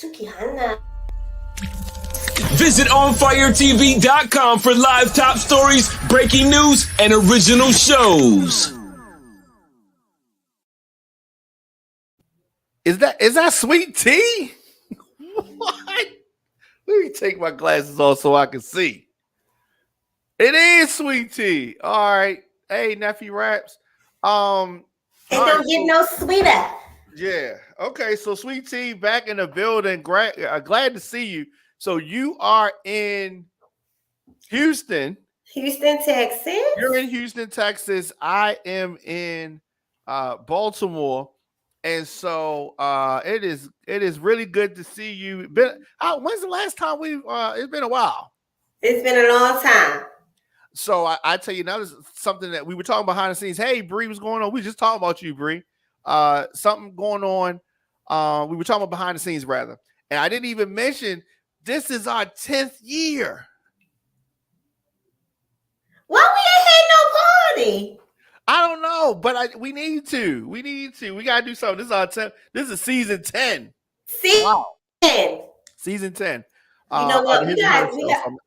Sukihana. Visit OnFireTV.com for live top stories, breaking news, and original shows. Is that sweet tea? What? Let me take my glasses off so I can see. It is sweet tea. All right. Hey, Nephew Raps. It don't get no sweeter. Yeah. Okay. So sweet tea back in the building. Glad to see you. So you are in Houston. Houston, Texas. You're in Houston, Texas. I am in Baltimore. And so it is really good to see you. When's the last time it's been a while? It's been a long time. So I tell you now, this is something that we were talking behind the scenes. Hey, Bree, what's going on? We just talking about you, Bree. Something going on. We were talking about behind the scenes, rather. And I didn't even mention this is our 10th year. Why we ain't had no party? I don't know, but we need to. We gotta do something. This is our 10th. This is season 10. Season 10. Season 10. You know what?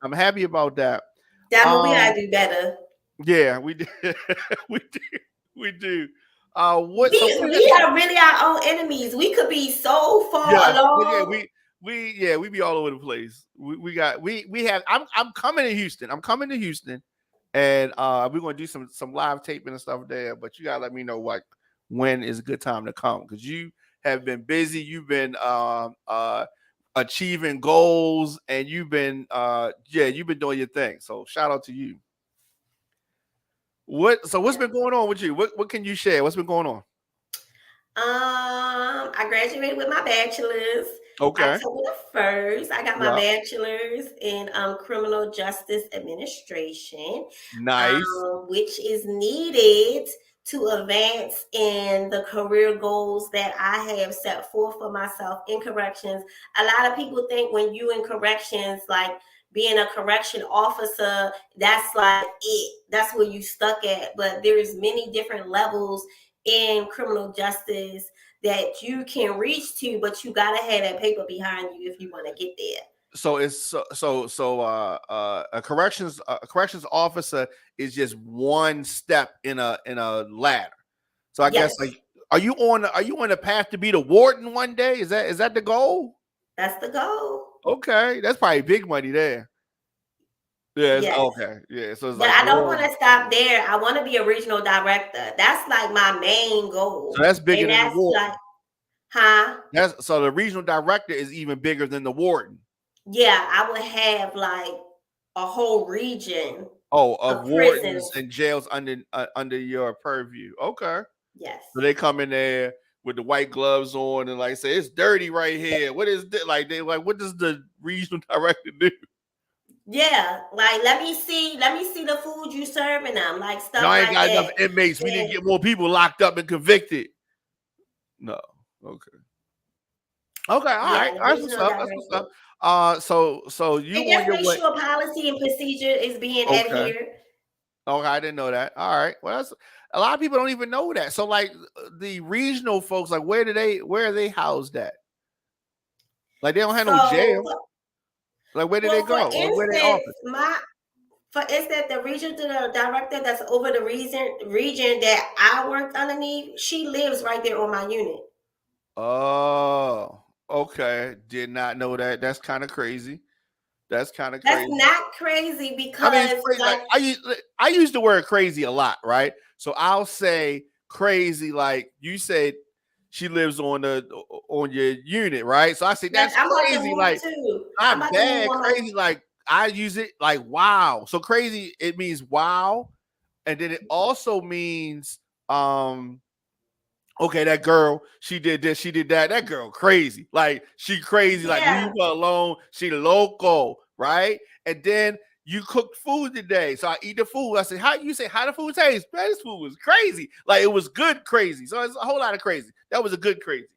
I'm happy about that. That one we gotta do better. Yeah, we do. we do. We are really our own enemies. We could be so far along. Yeah, we be all over the place. I'm coming to Houston. And we're gonna do some live taping and stuff there. But you gotta let me know when is a good time to come, because you have been busy. You've been achieving goals, and you've been doing your thing. So shout out to you. What's been going on with you? What can you share? What's been going on? I graduated with my bachelor's. Okay. October the 1st. I got my bachelor's in criminal justice administration. Nice. Which is needed to advance in the career goals that I have set forth for myself in corrections. A lot of people think when you in corrections, like being a correction officer, that's like it. That's where you stuck at. But there's many different levels in criminal justice that you can reach to, but you gotta have that paper behind you if you want to get there. So it's a corrections officer is just one step in a ladder. So I guess, like, are you on the path to be the warden one day? Is that the goal? That's the goal. Okay, that's probably big money there. Yeah. Yes. Okay. Yeah. So it's but I don't want to stop there. I want to be a regional director. That's like my main goal. So that's bigger than the warden. So the regional director is even bigger than the warden. Yeah, I would have like a whole region. Of wardens and jails under your purview. Okay. Yes. So they come in there with the white gloves on and like say it's dirty right here. What is this? Like what does the regional director do? Yeah, like let me see the food you serving them, like stuff. No, I ain't got enough inmates. We need to get more people locked up and convicted. No. Okay. All right. That's what's up. So you want your make sure policy and procedure is being adhered. Okay, I didn't know that. All right. Well, a lot of people don't even know that. So, like the regional folks, like where are they housed at? Like they don't have no jail. Like where do they go? Where they office? For instance, the regional director that's over the region that I worked underneath, she lives right there on my unit. Oh, okay. Did not know that. That's kind of crazy. That's not crazy because it's crazy. Like, I use the word crazy a lot, right? So I'll say crazy, like you said, she lives on your unit, right? So I say that's crazy. Like not bad, crazy. Like I use it like wow. So crazy, it means wow, and then it also means okay, that girl, she did this, she did that. That girl crazy. Like she crazy. Like leave her alone. She local, right? And then you cooked food today. So I eat the food. I said, how the food tastes? Man, this food was crazy. Like it was good crazy. So it's a whole lot of crazy. That was a good crazy.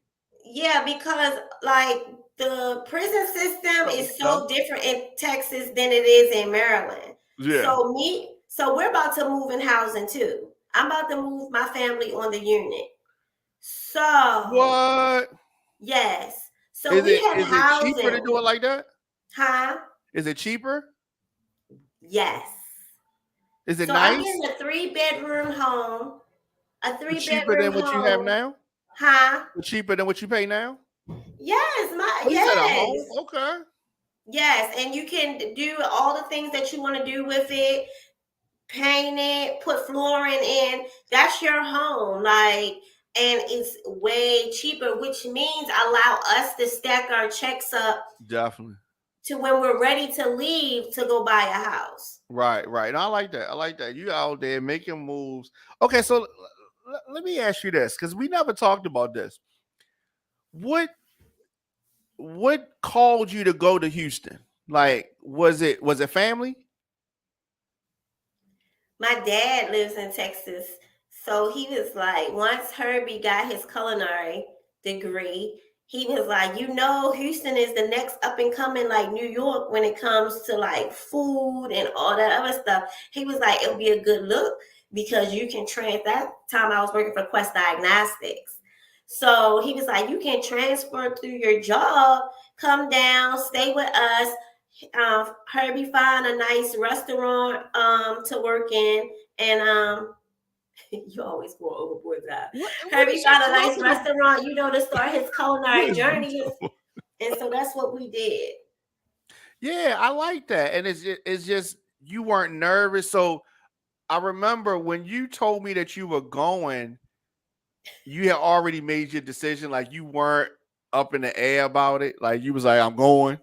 Yeah, because like the prison system is so different in Texas than it is in Maryland. Yeah. So we're about to move in housing too. I'm about to move my family on the unit. So what? Yes. So we have is housing. It cheaper to do it like that? Huh? Is it cheaper? Yes. Is it so nice? I'm getting a 3-bedroom home. A 3-bedroom cheaper than what you have now? Huh? Cheaper than what you pay now? Yes, You said a home? Okay. Yes, and you can do all the things that you want to do with it. Paint it, put flooring in. That's your home. Like, and it's way cheaper, which means allow us to stack our checks up. Definitely. To when we're ready to leave to go buy a house. Right. And I like that. You out there making moves. Okay, so let me ask you this, because we never talked about this. What called you to go to Houston? Like, was it family? My dad lives in Texas. So he was like, once Herbie got his culinary degree, he was like, Houston is the next up and coming like New York when it comes to like food and all that other stuff. He was like, it'll be a good look because you can that time I was working for Quest Diagnostics. So he was like, you can transfer through your job, come down, stay with us. Herbie find a nice restaurant to work in, and you always go overboard that. Herbie found a nice restaurant, to start his culinary journey, and so that's what we did. Yeah, I like that, and it's just you weren't nervous. So I remember when you told me that you were going, you had already made your decision. Like, you weren't up in the air about it. Like, you was like, I'm going.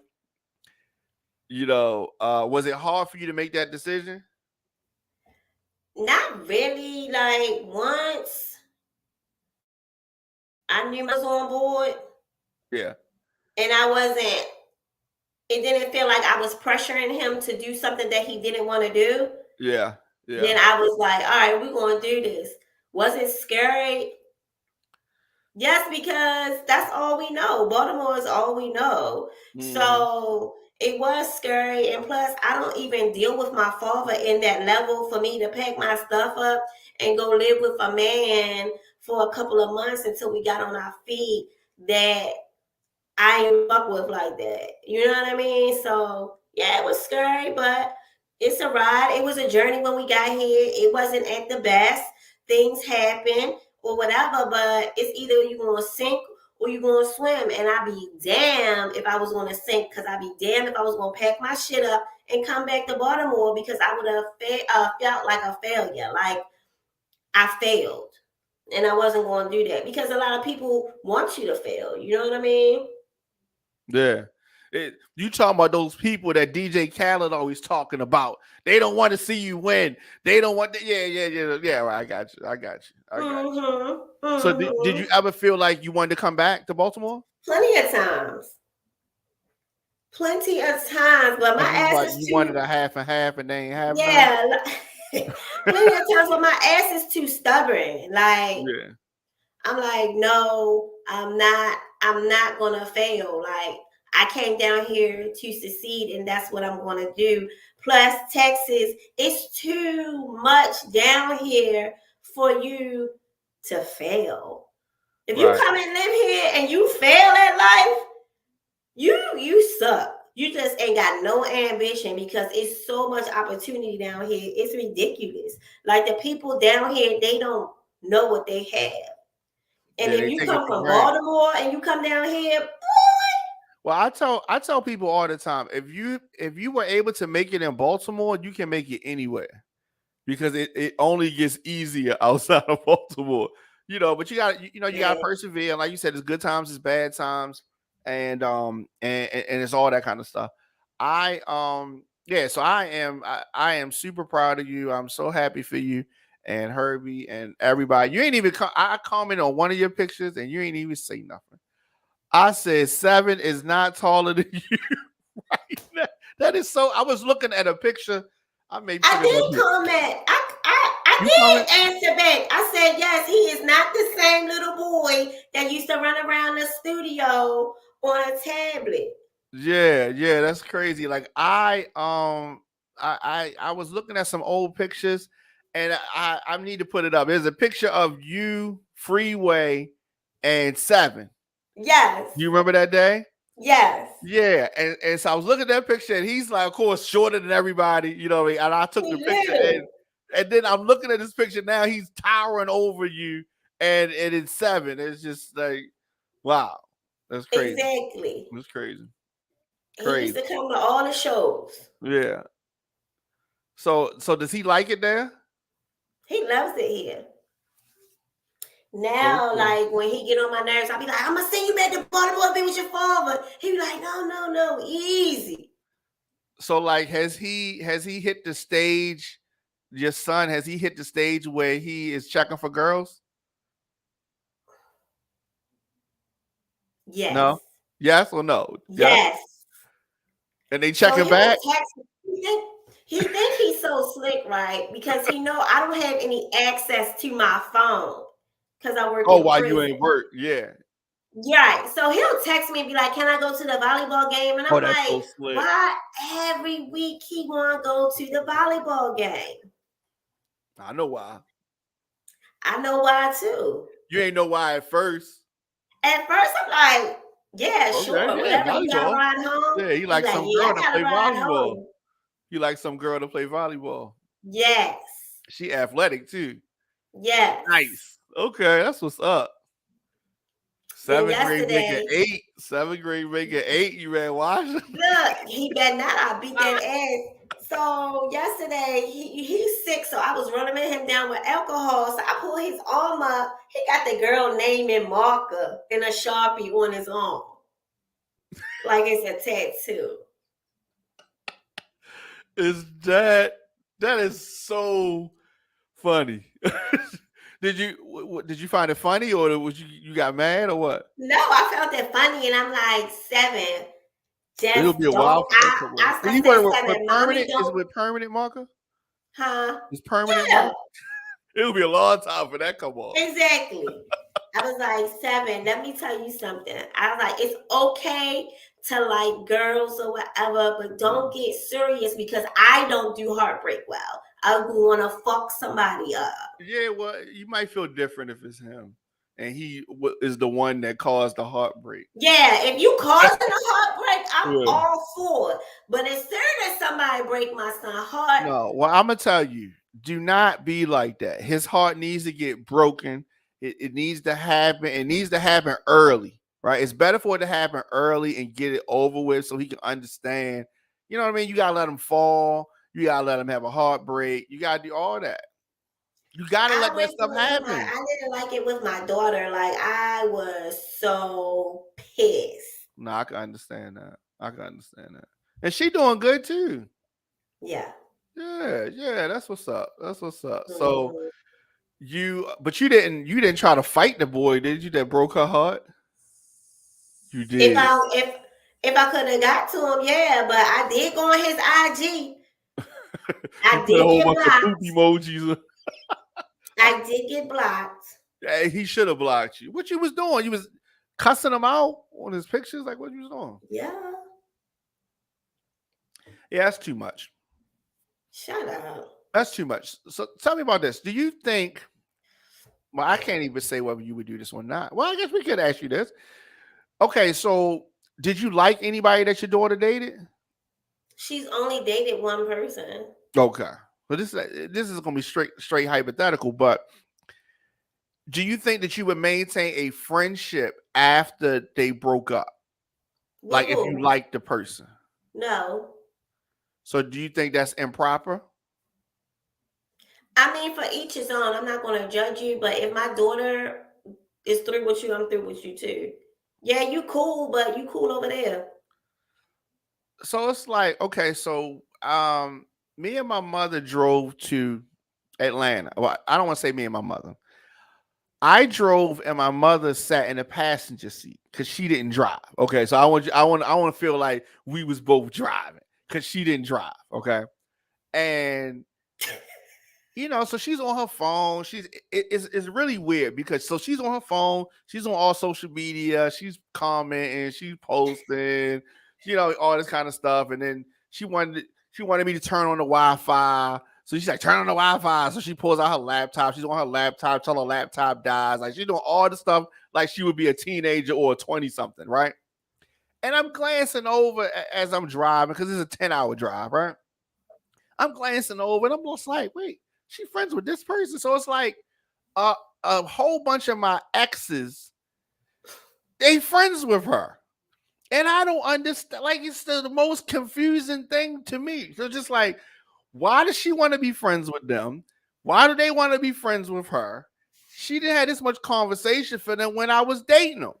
Was it hard for you to make that decision? Not really. Like, once I knew I was on board. Yeah. And it didn't feel like I was pressuring him to do something that he didn't want to do. Yeah. Then I was like, all right, we're going to do this. Was it scary? Yes, because that's all we know. Baltimore is all we know. So it was scary. And plus, I don't even deal with my father in that level for me to pack my stuff up and go live with a man for a couple of months until we got on our feet that I ain't fuck with like that. You know what I mean? So, yeah, it was scary, but it's a ride. It was a journey when we got here. It wasn't at the best. Things happen or whatever, but it's either you're going to sink or you're going to swim. And I'd be damned if I was going to sink, because I'd be damned if I was going to pack my shit up and come back to Baltimore, because I would have felt like a failure. Like, I failed. And I wasn't going to do that, because a lot of people want you to fail. You know what I mean? Yeah. You talking about those people that DJ Khaled always talking about. They don't want to see you win. They don't want to, yeah. Right, I got you. So did you ever feel like you wanted to come back to Baltimore? Plenty of times. But my ass is you wanted a half and half, and they ain't have. Yeah. Plenty of times, but my ass is too stubborn. Like, yeah. I'm like, no, I'm not gonna fail. Like, I came down here to succeed, and that's what I'm gonna do. Plus, Texas, it's too much down here for you to fail. If you come and live here and you fail at life, you suck. You just ain't got no ambition, because it's so much opportunity down here. It's ridiculous. Like, the people down here, they don't know what they have. And if you come from Baltimore and you come down here, boy. Well, I tell people all the time, if you were able to make it in Baltimore, you can make it anywhere, because it only gets easier outside of Baltimore. But you got gotta persevere. And like you said, it's good times, it's bad times, and it's all that kind of stuff. So I am super proud of you. I'm so happy for you and Herbie and everybody. You ain't even I commented on one of your pictures and you ain't even say nothing. I said 7 is not taller than you. Right? That is so. I was looking at a picture. I did comment. I did answer back. I said, yes, he is not the same little boy that used to run around the studio on a tablet. Yeah, that's crazy. Like, I was looking at some old pictures, and I need to put it up. There's a picture of you, Freeway, and 7. Yes. You remember that day? Yes. Yeah. And so I was looking at that picture, and he's like, of course, shorter than everybody, you know what I mean? And I took the picture, and then I'm looking at this picture now, he's towering over you, and it's 7. It's just like, wow. That's crazy. Exactly. It's crazy. He used to come to all the shows. Yeah. So does he like it there? He loves it here. Now, like when he get on my nerves, I'll be like, I'm gonna send you back to Baltimore to be with your father. He be like, no, easy. So like, has he hit the stage? Your son, has he hit the stage where he is checking for girls? Yes. No. Yes or no? Yes. And they checking back. He think he's so slick, right? Because he know I don't have any access to my phone because I work. Oh, while you ain't work, yeah. Right. So he'll text me and be like, "Can I go to the volleyball game?" And I'm like, so "Why every week he want to go to the volleyball game?" I know why. I know why too. You ain't know why at first. At first, I'm like, "Yeah, sure, yeah, whatever. You gotta ride home." Yeah, he like some girl to play volleyball. You like some girl to play volleyball. Yes. She athletic too. Yes. Nice. Okay, that's what's up. 7th grade making 8. 7th grade making 8. You ran wash. Look, he better not. I beat that ass. So yesterday he's sick, so I was running him down with alcohol. So I pulled his arm up. He got the girl name and marker and a Sharpie on his arm, like it's a tattoo. That is so funny. Did you find it funny, or was you got mad, or what? No, I found it funny, and I'm like 7. Just it'll be a while. I with permanent. Is it with permanent marker? Huh? It's permanent. Yeah. It'll be a long time for that come on. Exactly. I was like 7. Let me tell you something. I was like, it's okay to like girls or whatever, but don't get serious because I don't do heartbreak well. I want to fuck somebody up. Yeah, well, you might feel different if it's him, and he is the one that caused the heartbreak. Yeah, if you causing a heartbreak, I'm all for it. But as soon as somebody break my son's heart, no. Well, I'm gonna tell you, do not be like that. His heart needs to get broken. It needs to happen. It needs to happen early, right? It's better for it to happen early and get it over with, so he can understand. You know what I mean? You gotta let him fall. You gotta let him have a heartbreak. You gotta do all that. You gotta let that stuff happen. I didn't like it with my daughter. Like I was so pissed. No, I can understand that. And she doing good too. Yeah. Yeah. That's what's up. Mm-hmm. So you didn't try to fight the boy, did you? That broke her heart. You did. If I could have got to him, yeah, but I did go on his IG. I did get blocked. Emojis. I did get blocked. Yeah, he should have blocked you. What you was doing? You was cussing him out on his pictures? Like what you was doing? Yeah. Yeah, that's too much. Shut up. That's too much. So tell me about this. Do you think, well, I can't even say whether you would do this or not. Well, I guess we could ask you this. Okay, so did you like anybody that your daughter dated? She's only dated one person. Okay. But this is going to be straight hypothetical, but do you think that you would maintain a friendship after they broke up? Like if you like the person? No. So do you think that's improper? I mean, for each his own. I'm not going to judge you, but if my daughter is through with you, I'm through with you too. Yeah, you cool, but you cool over there. So it's like, okay, so me and my mother drove to Atlanta. Well, I don't want to say me and my mother. I drove and my mother sat in the passenger seat because she didn't drive. Okay, so I want to feel like we was both driving because she didn't drive. Okay, and so she's on her phone. It's really weird because so she's on her phone. She's on all social media. She's commenting. She's posting. All this kind of stuff. And then she wanted me to turn on the Wi-Fi So she's like, turn on the Wi-Fi. So she pulls out her laptop. She's on her laptop till her laptop dies. Like she's doing all the stuff like she would be a teenager or a 20-something, right? And I'm glancing over as I'm driving because it's a 10-hour drive, right? I'm glancing over and I'm just like, wait, she friends with this person. So it's like a whole bunch of my exes, they friends with her. And I don't understand. Like, it's the most confusing thing to me. So just like, why does she want to be friends with them? Why do they want to be friends with her? She didn't have this much conversation for them when I was dating them.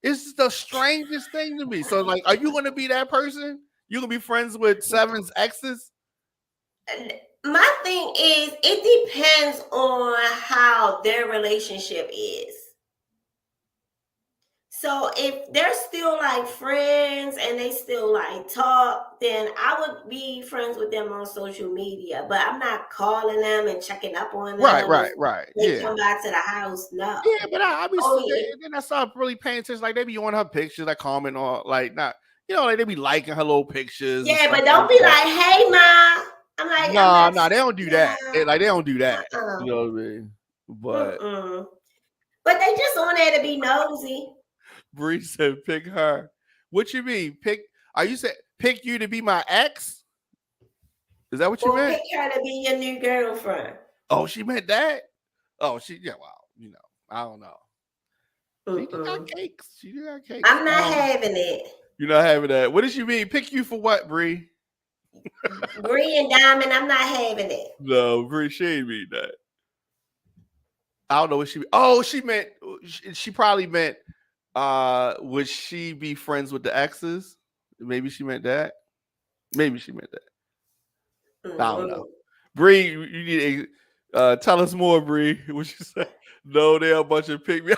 It's the strangest thing to me. So, like, are you going to be that person? You going to be friends with Seven's exes? My thing is, it depends on how their relationship is. So if they're still like friends and they still like talk, then I would be friends with them on social media. But I'm not calling them and checking up on them. Right. They come back to the house. No. Yeah, but then I started really paying attention. Like they be on her pictures, like comment on, like not, like they be liking her little pictures. Yeah, but don't be like, hey, ma. I'm like, no, they don't do that. They don't do that. You know what I mean? But they just on there to be nosy. Bree said, pick her. What you mean? Are you saying pick you to be my ex? Is that what you meant? Pick her to be your new girlfriend. Oh, she meant that? Oh, I don't know. She got cakes. I'm not having it. You're not having that. What does she mean? Pick you for what, Bree? Bree and Diamond, I'm not having it. No, Bree, she ain't mean that. I don't know what she meant. Oh, she probably meant would she be friends with the exes? Maybe she meant that. I don't know. Bree, you need to tell us more, Bree. What you say? No, they're a bunch of pick me.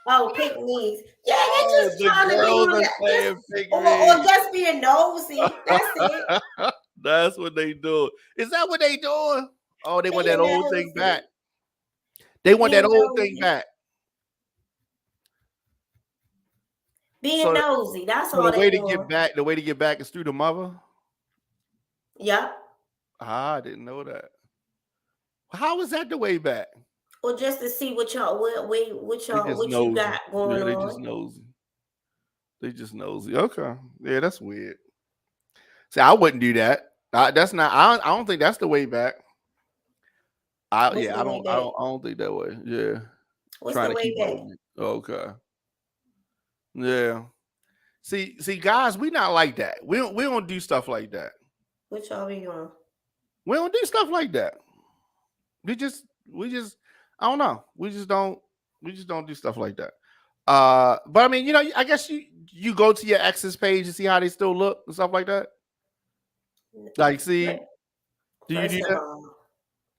Oh, pick me's. Yeah, they're just trying to be or just being nosy. That's it. That's what they do. Is that what they doing? Oh, they want that old thing back. They want that old thing back. Being nosy. That's all. The way to get back is through the mother. Yeah. I didn't know that. How is that the way back? Well, just to see what you got going on. They just nosy. Okay. Yeah, that's weird. See, I wouldn't do that. I don't think that's the way back. I don't think that way. Yeah. What's the way back? Okay. Yeah. See, guys, we not like that. We don't do stuff like that. What y'all be doing? We don't do stuff like that. We just I don't know. We just don't do stuff like that. But I mean, I guess you go to your ex's page and see how they still look and stuff like that. Like, see, do you do that?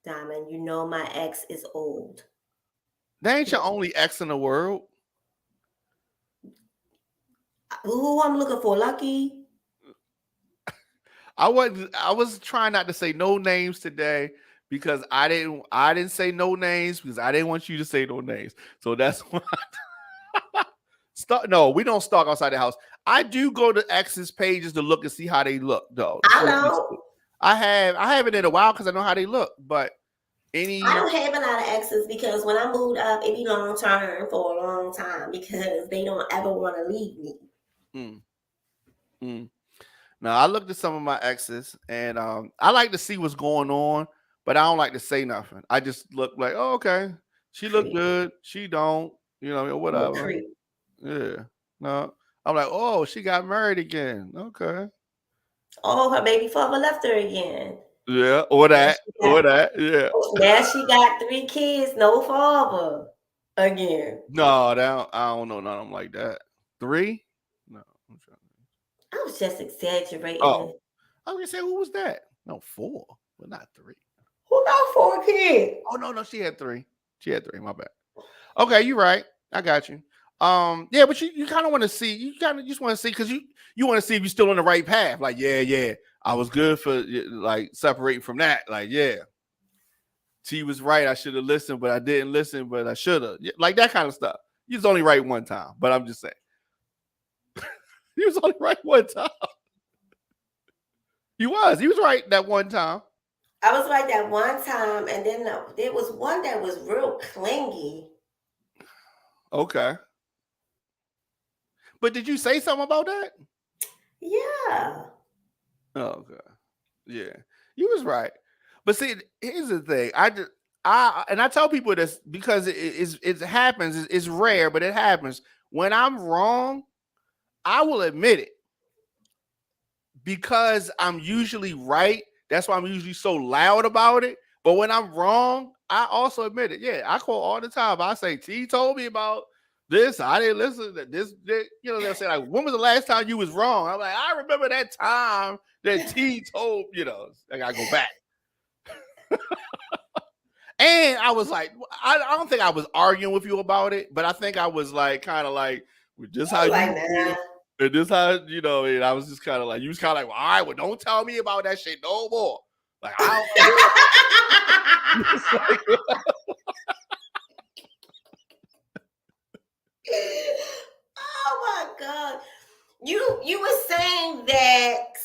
Diamond, my ex is old. That ain't your only ex in the world. Who I'm looking for, Lucky? I was trying not to say no names today because I didn't say no names because I didn't want you to say no names. So that's why. No, we don't stalk outside the house. I do go to exes' pages to look and see how they look, though. I know. I haven't in a while because I know how they look. But I don't have a lot of exes because when I moved up, it be long term for a long time because they don't ever want to leave me. Now I looked at some of my exes and I like to see what's going on, but I don't like to say nothing. I just look like, oh, okay, she look good. She don't, whatever. Yeah. No. I'm like, oh, she got married again. Okay. Oh, her baby father left her again. Yeah, or that. Yeah. Now she got 3 kids, no father again. No, I don't know none of them like that. 3? No. I was just exaggerating. Oh, I was gonna say, who was that? No, 4, but not 3. Who got 4 kids? Oh no, she had 3. My bad. Okay, you're right. I got you. Yeah, but you kind of want to see. You kind of just want to see because you want to see if you're still on the right path. Like, yeah, I was good for like separating from that. Like, yeah, she was right. I should have listened, but I didn't listen, but I should have. Like that kind of stuff. You was only right one time, but I'm just saying. He was only right one time. He was right that one time. I was like that one time, and then there was one that was real clingy. Okay. But did you say something about that? Yeah. Oh, okay. Yeah, you was right. But see, here's the thing. I tell people this because it happens. It's rare, but it happens. When I'm wrong, I will admit it because I'm usually right. That's why I'm usually so loud about it. But when I'm wrong, I also admit it. Yeah, I call all the time. I say, T told me about this. I didn't listen to this. You know, they'll say, like, when was the last time you was wrong? I'm like, I remember that time that T told, you know, I gotta go back. And I was like, I don't think I was arguing with you about it, but I think I was like, kind of like, just how like, you feel. And this how, you know, and I was just kind of like, you was kind of like, well, all right, well, don't tell me about that shit no more. Like, I don't Oh my God. You were saying that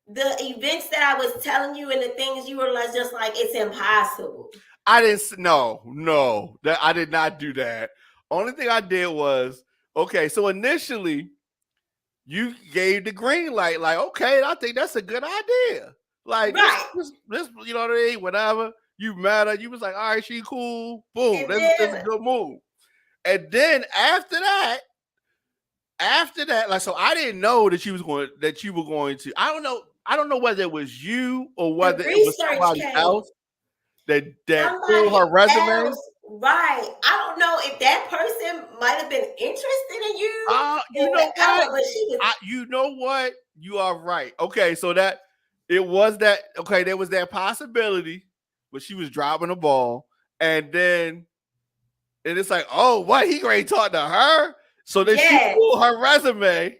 the events that I was telling you and the things you were like, just like, it's impossible. I didn't, no, that I did not do that. Only thing I did was, okay, so initially you gave the green light, like, okay, I think that's a good idea. Like, right. this, you know what I mean? Whatever. You met her, you was like, all right, she cool. Boom, that's a good move. And then after that, like, so I didn't know that you were going to. I don't know whether it was you or whether it was somebody else that pulled her resume. Right. I don't know if that person might have been interested in you. You know what? But she was... you know what? You are right. Okay, so that it was that. Okay, there was that possibility, but she was dropping the ball, and it's like, oh, what? He already talked to her. So then she pulled her resume,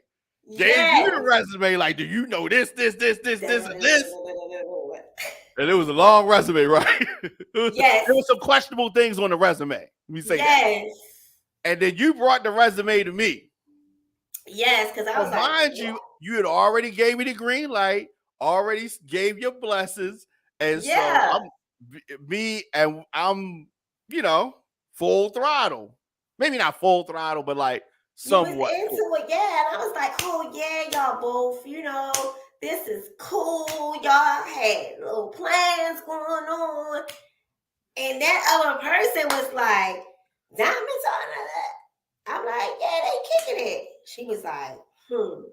gave you the resume, like, do you know this, and this? And it was a long resume, right? There was some questionable things on the resume. Let me say that. And then you brought the resume to me. Yes, because I was like, mind you had already gave me the green light, already gave your blessings, and so I'm, you know, full throttle. Maybe not full throttle, but like somewhat into it, and I was like, oh yeah, y'all both, you know, this is cool. Y'all had little plans going on, and that other person was like, diamonds on that. I'm like, yeah, they kicking it. She was like, well,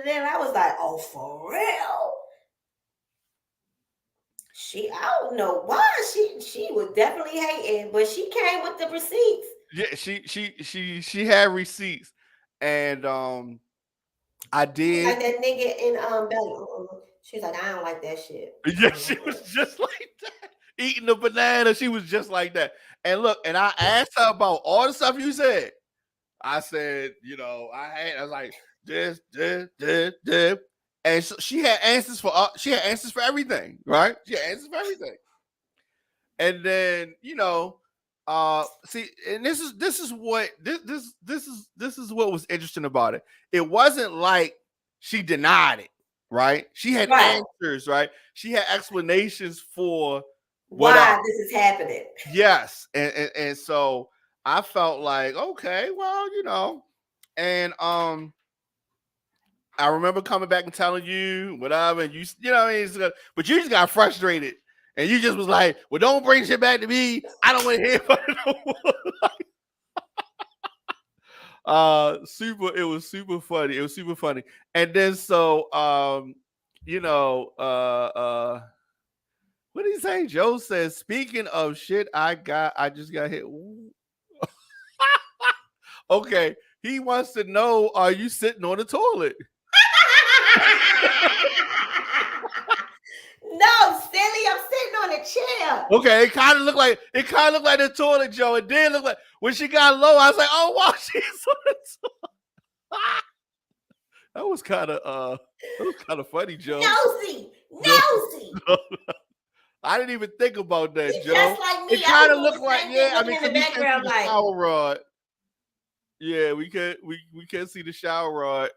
and I was like, oh, for real? I don't know why she was definitely hating, but she came with the receipts. Yeah, she had receipts, and I did. Like that nigga in Belly. She's like, I don't like that shit. Yeah, she was just like that, eating the banana. She was just like that. And look, and I asked her about all the stuff you said. I said, you know, I was like this, and so she had answers for everything, right? She had answers for everything. And then, you know, see, and this is what was interesting about it. It wasn't like she denied it, right? She had answers, right? She had explanations for why this is happening. Yes, and so I felt like, okay, well, you know, and I remember coming back and telling you whatever, and you know, but you just got frustrated, and you just was like, well, don't bring shit back to me. I don't want to hear about it no more. It was super funny. It was super funny. And then so you know, what did he say? Joe says, speaking of shit, I just got hit. Okay, he wants to know, are you sitting on the toilet? No, silly, I'm sitting on a chair. Okay, it kind of looked like the toilet, Joe. It did look like when she got low. I was like, oh wow, she's on the toilet. That was kind of funny, Joe. Nosy. I didn't even think about that, Joe. Just like me. It kind of looked like, I mean, in the background, like shower rod. Yeah, we can't see the shower rod.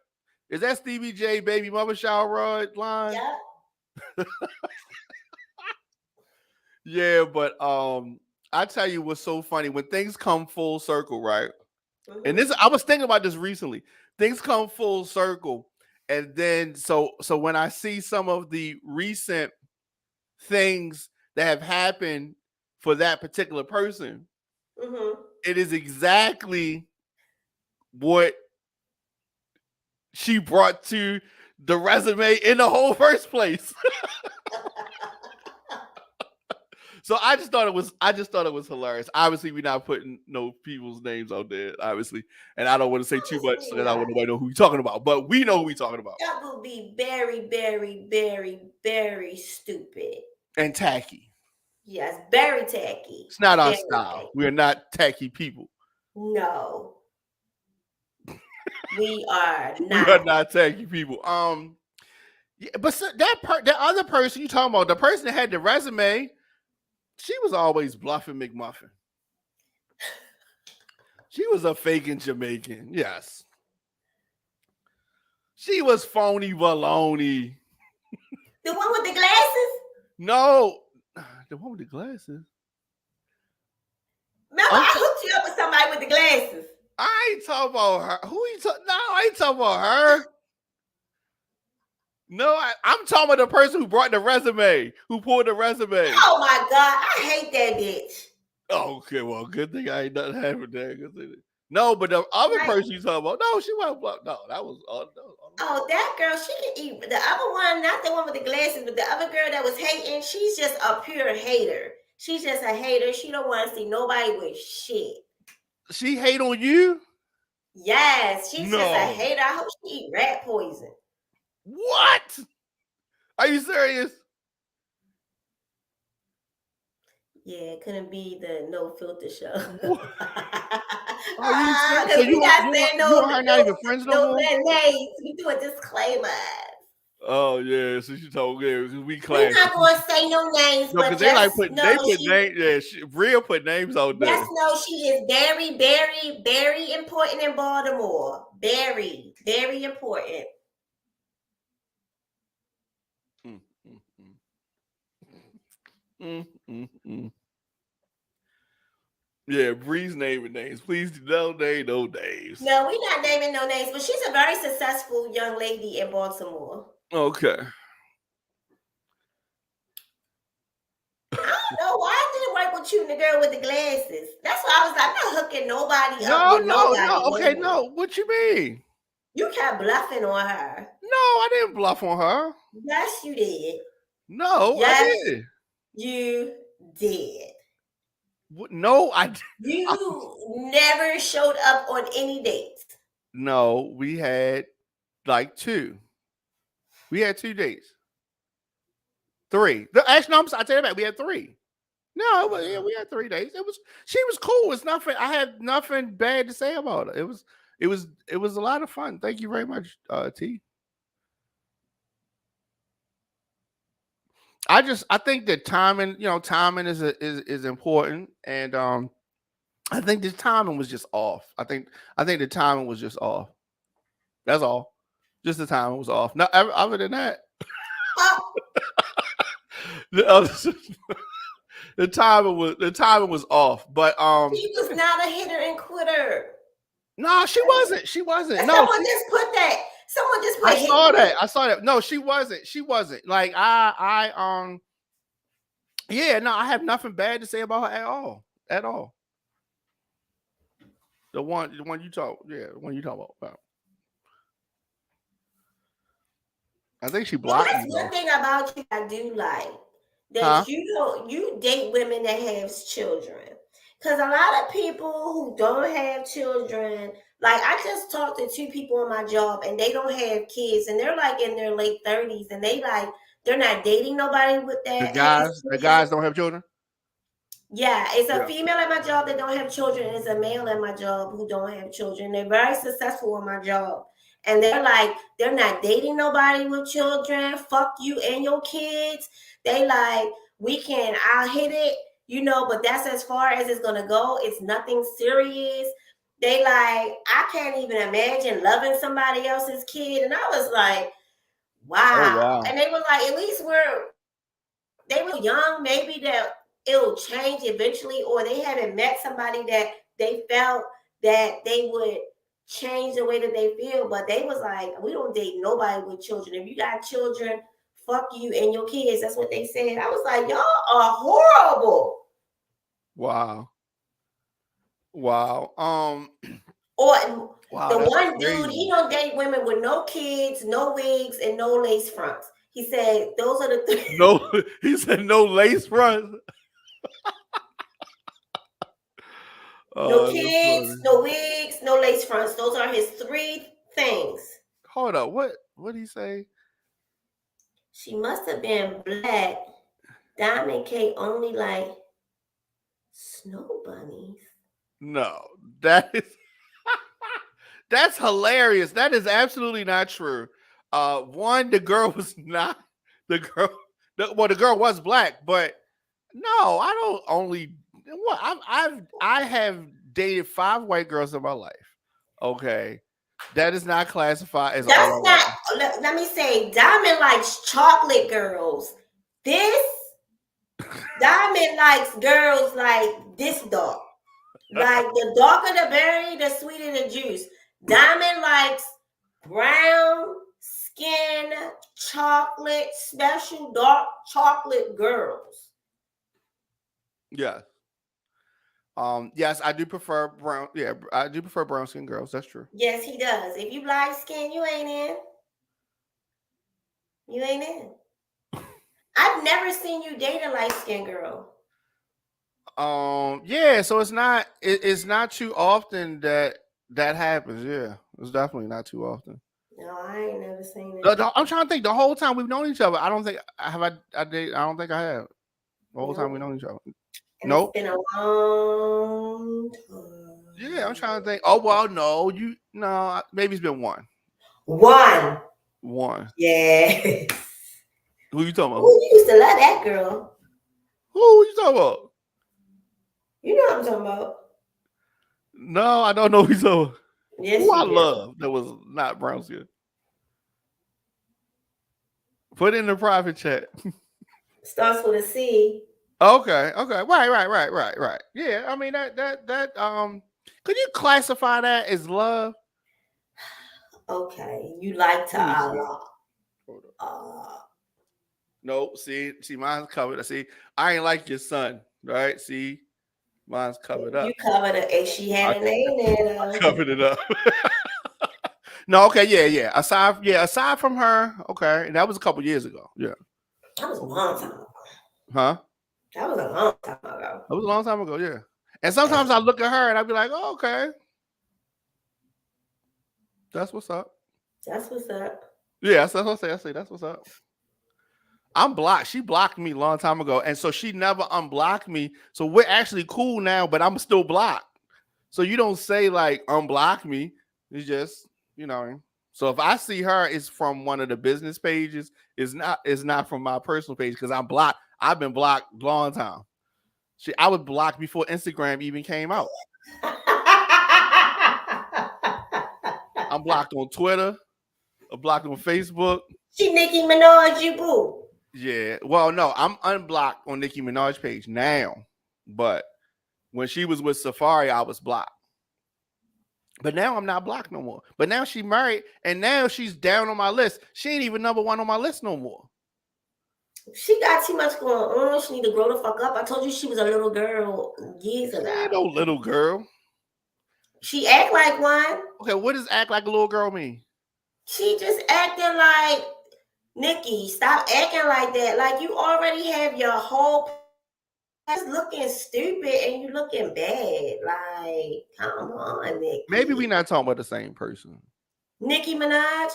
Is that Stevie J baby mother shower rod line? Yep. Yeah, but I tell you what's so funny when things come full circle, right? Mm-hmm. And this, I was thinking about this recently. Things come full circle, and then so when I see some of the recent things that have happened for that particular person, mm-hmm. It is exactly what she brought to the resume in the whole first place. So I just thought it was hilarious. Obviously, we're not putting no people's names out there, obviously, and I don't want to say too much because I want nobody to know who we're talking about. But we know who we're talking about. That would be very, very, very, very stupid and tacky. Yes, very tacky. It's not our style. Tacky. We are not tacky people. No, we are not. We are not tacky people. Yeah, but so that other person you talking about, the person that had the resume. She was always bluffing McMuffin. She was a faking Jamaican. Yes. She was phony baloney. The one with the glasses? No. The one with the glasses. Remember, I hooked you up with somebody with the glasses. I ain't talking about her. Who you talking? No, I ain't talking about her. No, I'm talking about the person who brought the resume, who pulled the resume. Oh my God, I hate that bitch. Oh, okay, well, good thing I ain't nothing happened there. No, but the other person you talking about, no, she wasn't. No, that was. Oh, that girl, she can eat. The other one, not the one with the glasses, but the other girl that was hating, she's just a pure hater. She's just a hater. She don't want to see nobody with shit. She hate on you? Yes, she's just a hater. I hope she eat rat poison. What? Are you serious? Yeah, it couldn't be the no filter show. Are you serious? So you are not even friends no more? Names. We do a disclaimer. Oh yeah, so she told me because we class. We're not going to say no names, no, because they like put names. Yeah, Bria put names out there. Just know she is very, very, very important in Baltimore. Very, very important. Yeah, Bree's naming names. Please don't name no names. No, we're not naming no names, but she's a very successful young lady in Baltimore. Okay. I don't know why did it work with you and the girl with the glasses. That's why I was like, I'm not hooking nobody up. No. Okay, no. What you mean? You kept bluffing on her. No, I didn't bluff on her. Yes, you did. No, yes, I did. You did. No, I didn't. You never showed up on any dates. No, we had like 2. We had 2 dates. 3. Actually, no, I tell you that we had 3. No, we had 3 dates. She was cool. It's nothing. I had nothing bad to say about her. It was a lot of fun. Thank you very much, T. I think that timing, timing is important, and I think this timing was just off. I think the timing was just off. That's all. Just the timing was off. No, other than that, the timing was off. But she was not a hitter and quitter. No, she wasn't. She wasn't. And someone just put that. Someone just put. I saw that. No, she wasn't. She wasn't. Like yeah, no, I have nothing bad to say about her at all. The one you talk about. I think she blocked me. That's one thing about you I do like. That you date women that have children. Because a lot of people who don't have children, like I just talked to 2 people on my job and they don't have kids and they're like in their late 30s and they're not dating nobody with that. The guys don't have children? Yeah, it's a female at my job that don't have children. It's a male at my job who don't have children. They're very successful in my job. And they're not dating nobody with children. Fuck you and your kids. They like, I'll hit it, but that's as far as it's going to go. It's nothing serious. they like, I can't even imagine loving somebody else's kid. And I was like, wow. Oh, wow. And they were like, at least they were young, maybe that it'll change eventually, or they haven't met somebody that they felt that they would change the way that they feel. But they was like, we don't date nobody with children. If you got children, fuck you and your kids. That's what they said. I was like, y'all are horrible. Wow. Wow. Or wow, the one crazy. dude, he don't date women with no kids, no wigs, and no lace fronts. He said those are the three. No, he said no lace fronts. No kids, no wigs, no lace fronts. Those are his three things. Hold up. What did he say? She must have been black. Diamond K only like snow bunnies. No, that is that's hilarious. That is absolutely not true. One, the girl was not the girl. The girl was black, but no, I don't only. What I have dated 5 white girls in my life. Okay, that is not classified as. That's not. Let me say, Diamond likes chocolate girls. This Diamond likes girls like this dark. Like the darker the berry, the sweeter the juice. Diamond likes brown skin, chocolate, special dark chocolate girls. Yeah. Yes, I do prefer brown. Yeah, I do prefer brown skin girls. That's true. Yes, he does. If you light skin, you ain't in. You ain't in. I've never seen you date a light skinned girl. Yeah, so it's not too often that happens. Yeah, it's definitely not too often. No, I ain't never seen it. I'm trying to think. The whole time we've known each other, I don't think I have. I don't think I have. The whole time we've known each other. Nope. It's been a long time. Yeah, I'm trying to think. Oh well, no, maybe it's been one. One. Yeah. Who you talking about? Oh, you used to love that girl. Who you talking about? You know what I'm talking about. No, I don't know who you talking about. Yes, who I love that was not brown skin. Put it in the private chat. Starts with a C. Okay. Right. Yeah, I mean that could you classify that as love? Okay, you like to Allah. Nope. See, mine's covered. See, I ain't like your son, right? See, mine's covered up. You covered it, and she had a name there. I covered it up. No, okay, yeah. Aside from her, okay, and that was a couple years ago. Yeah, that was a long time ago. Huh? That was a long time ago. That was a long time ago. Yeah, and sometimes I look at her and I'd be like, oh, okay, that's what's up. That's what's up. Yeah, that's what I say. I say that's what's up. I'm blocked. She blocked me a long time ago, and so she never unblocked me. So we're actually cool now, but I'm still blocked. So you don't say like unblock me. It's just, So if I see her, it's from one of the business pages. It's not from my personal page because I'm blocked. I've been blocked a long time. I was blocked before Instagram even came out. I'm blocked on Twitter. I'm blocked on Facebook. She Nicki Minaj, you boo. Yeah. Well, no, I'm unblocked on Nicki Minaj page now. But when she was with Safari, I was blocked. But now I'm not blocked no more. But now she married, and now she's down on my list. She ain't even number 1 on my list no more. She got too much going on. She need to grow the fuck up. I told you she was a little girl years ago. Ain't no little girl. She act like one. Okay, what does act like a little girl mean? She just acting like Nikki. Stop acting like that. Like you already have your whole just looking stupid and you looking bad. Like, come on, Nikki. Maybe we're not talking about the same person. Nicki Minaj.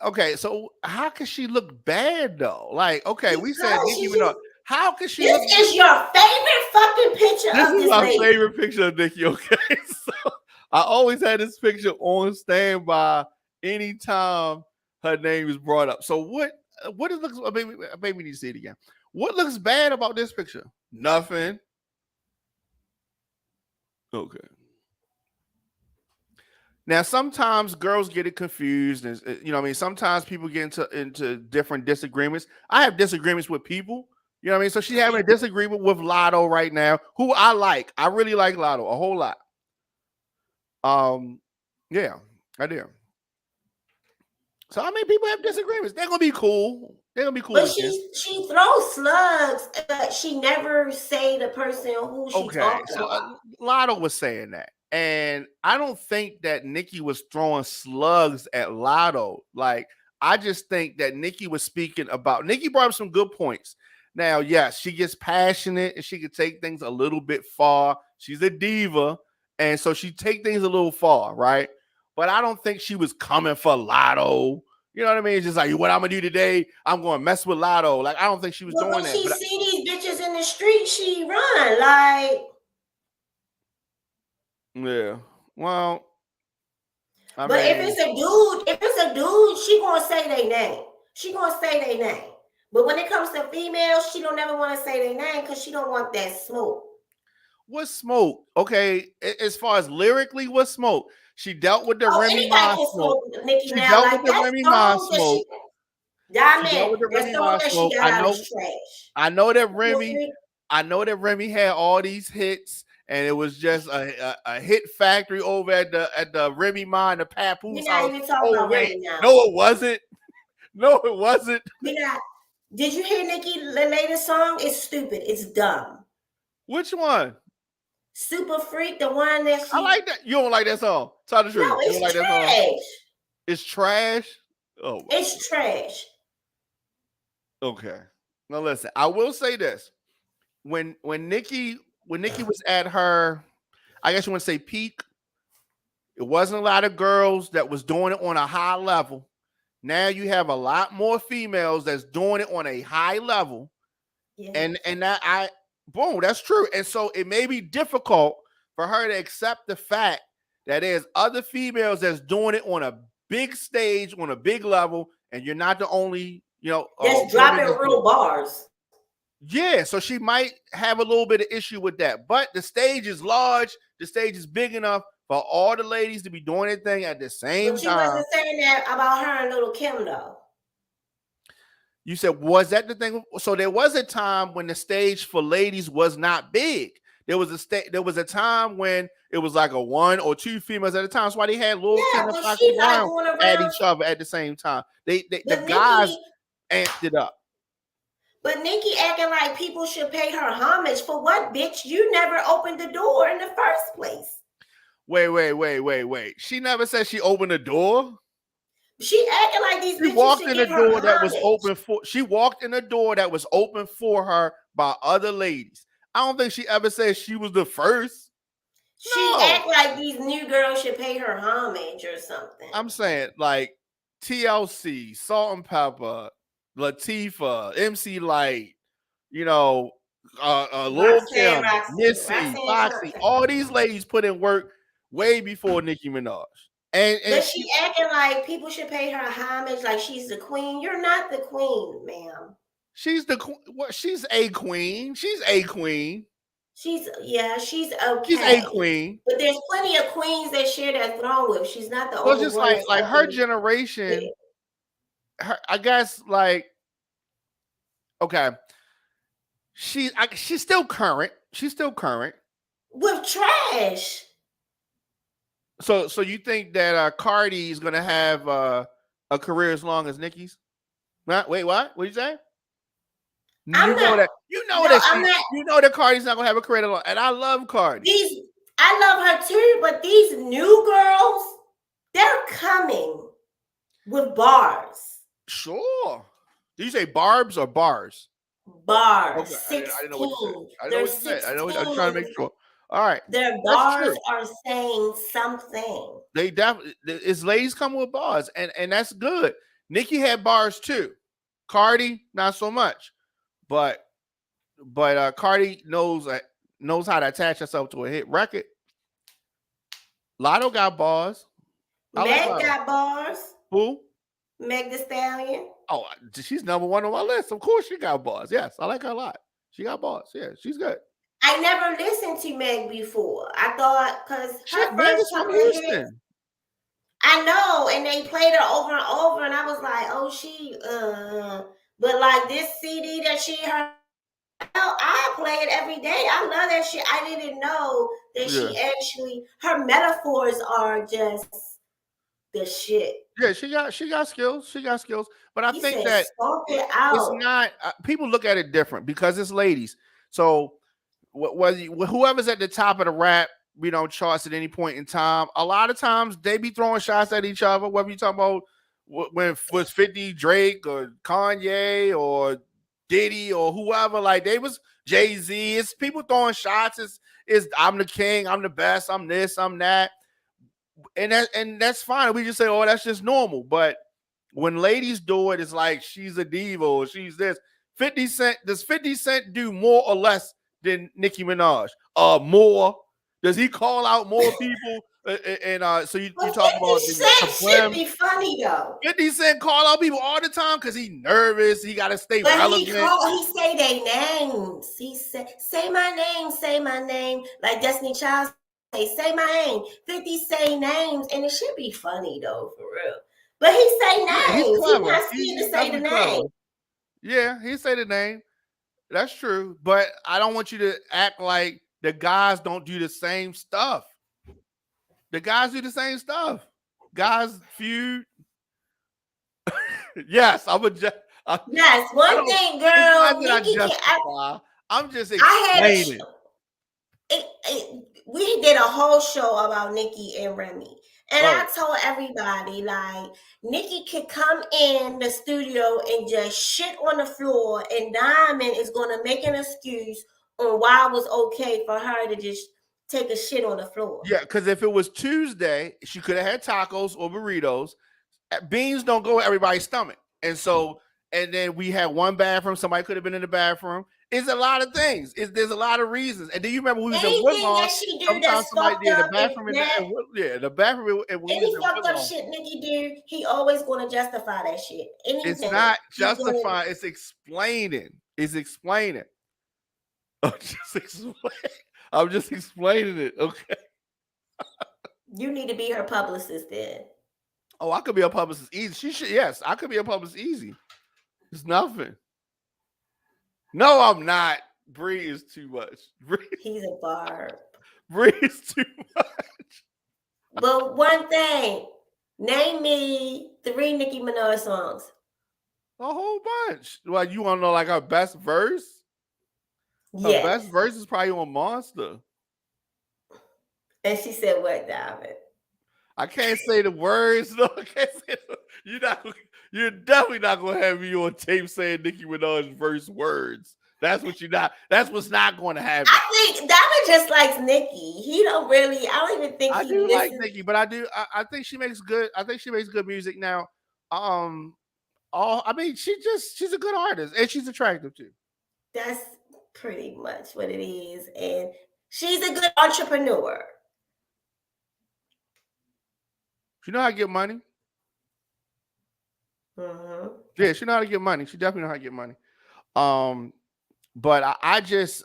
Okay, so how can she look bad though? Like, okay, we said Nicki Minaj. How can she? This is your favorite fucking picture of this lady. This is my favorite picture of Nicki. Okay, so I always had this picture on standby anytime her name is brought up. So what it looks? Maybe we need to see it again. What looks bad about this picture? Nothing. Okay. Now, sometimes girls get it confused, and you know, what I mean, sometimes people get into different disagreements. I have disagreements with people. You know what I mean? So she's having a disagreement with Lotto right now, who I like. I really like Lotto a whole lot. Yeah, I do. So I mean, people have disagreements. They're gonna be cool. They're gonna be cool. But she throws slugs. She never say the person who she talking about. Lotto was saying that, and I don't think that Nikki was throwing slugs at Lotto. Like, I just think that Nikki was speaking about. Nikki brought up some good points. Now, yes, she gets passionate and she can take things a little bit far. She's a diva, and so she take things a little far, right? But I don't think she was coming for Lotto. You know what I mean? It's just like, what I'm gonna do today, I'm gonna mess with Lotto. Like, I don't think she was doing that. She see these bitches in the street, she run like. Yeah. Well, but if it's a dude, she gonna say their name. She gonna say their name. But when it comes to females, she don't ever want to say their name because she don't want that smoke. What smoke? Okay, as far as lyrically, what smoke? She dealt with the Remy Ma smoke. Nikki, she dealt like with the Remy Ma smoke. Diamond, that song that she got out is trash. I know that Remy had all these hits, and it was just a hit factory over at the Remy Ma and the Papoose house. Oh wait, no, it wasn't. No, it wasn't. Did you hear Nikki the latest song? It's stupid. It's dumb. Which one? Super Freak, the one that I like that. You don't like that song? Tell the truth. No, it's like trash. That song? It's trash. Oh, it's trash. Okay. Now listen. I will say this: when Nikki was at her, I guess you want to say peak. It wasn't a lot of girls that was doing it on a high level. Now you have a lot more females that's doing it on a high level, and that boom, that's true. And so it may be difficult for her to accept the fact that there's other females that's doing it on a big stage, on a big level, and you're not the only, that's dropping real bars. Yeah, so she might have a little bit of issue with that. But the stage is large, the stage is big enough for all the ladies to be doing their thing at the same time. She wasn't saying that about her and Little Kim, though. You said, was that the thing? So there was a time when the stage for ladies was not big. There was a time when it was like a one or two females at a time. That's why they had Lil Kim and Foxy Brown at each other at the same time. The guys amped it up. But Nikki acting like people should pay her homage for what, bitch? You never opened the door in the first place. Wait. She never said she opened the door. She acting like these bitches walked in a door that was open for. She walked in a door that was open for her by other ladies. I don't think she ever said she was the first. She act like these new girls should pay her homage or something. I'm saying like TLC, Salt and Pepper, Latifah, MC Light, Lil Kim, Missy, Foxy. All these ladies put in work way before Nicki Minaj. But she acting like people should pay her homage, like she's the queen. You're not the queen, ma'am. She's the queen. What? She's a queen. She's a queen. She's okay. She's a queen. But there's plenty of queens that share that throne with. She's not the only one. Just like her generation. I guess okay. She's still current. She's still current. With trash. So you think that Cardi is gonna have a career as long as Nicki's? Wait, what? What did you say? You know that Cardi's not gonna have a career that long, and I love Cardi. I love her too, but these new girls, they're coming with bars. Sure. Do you say barbs or bars? Bars. Okay. 16. I didn't know what you said. I know what you said. I know. I'm trying to make sure. All right. Their bars are saying something. They definitely, it's ladies coming with bars, and that's good. Nicki had bars too. Cardi, not so much. But Cardi knows how to attach herself to a hit record. Lotto got bars. Meg got bars. Who? Meg Thee Stallion. Oh, she's number one on my list. Of course she got bars. Yes, I like her a lot. She got bars. Yeah, she's good. I never listened to Meg before. I thought because her first from Houston. I know, and they played her over and over, and I was like, oh, but like this CD that she heard, I play it every day. I love that shit. I didn't know that she actually, her metaphors are just the shit. Yeah, she got skills. She got skills. But I think that it's not, people look at it different because it's ladies. So whoever's at the top of the rap, charts at any point in time, a lot of times they be throwing shots at each other, whether you talk about when was 50 Drake or Kanye or Diddy or whoever, like they was Jay-Z. It's people throwing shots. It's I'm the king, I'm the best, I'm this, I'm that. And that's fine. We just say, oh, that's just normal. But when ladies do it, it's like she's a diva or she's this. 50 Cent, does 50 Cent do more or less than Nicki Minaj? More. Does he call out more people? So you talk about 50 Cent should be funny though. 50 Cent call out people all the time because he's nervous. He got to stay relevant. He say their names. He say my name, say my name. Like Destiny Child say my name. 50 say names, and it should be funny though, for real. But he say names. He's not scared to say the name. Yeah, he say the name. That's true. But I don't want you to act like the guys don't do the same stuff. The guys do the same stuff. Guys feud. Yes, yes, one thing, girl. I'm just explaining. We did a whole show about Nicki and Remy. And I told everybody, like, Nicki could come in the studio and just shit on the floor, and Diamond is going to make an excuse on why it was okay for her to just take a shit on the floor. Yeah, because if it was Tuesday, she could have had tacos or burritos. Beans don't go with everybody's stomach. And then we had one bathroom. Somebody could have been in the bathroom. It's a lot of things. There's a lot of reasons. And do you remember we was in Woodlawn? Sometimes somebody did the bathroom the bathroom. Any fucked up shit Nicki do, he always going to justify that shit. It's not justifying. It's explaining. I'm just explaining it. Okay. You need to be her publicist then. Oh, I could be a publicist easy. Yes, I could be a publicist easy. It's nothing. No, I'm not. Bree is too much. He's a barb. Bree is too much. But one thing, name me 3 Nicki Minaj songs. A whole bunch. Like, you want to know like her best verse? Her best verse is probably on Monster. And she said what, David? I can't say the words though. I can't say you're definitely not gonna have me on tape saying Nicki Minaj's verse words. That's what's not going to happen. I think David just likes Nicki. He don't really. I don't even think I do like Nicki, but I think she makes good. I think she makes good music now. She's a good artist and she's attractive too. That's pretty much what it is, and she's a good entrepreneur. She know how to get money. Mm-hmm. Yeah, she know how to get money. She definitely know how to get money. But I just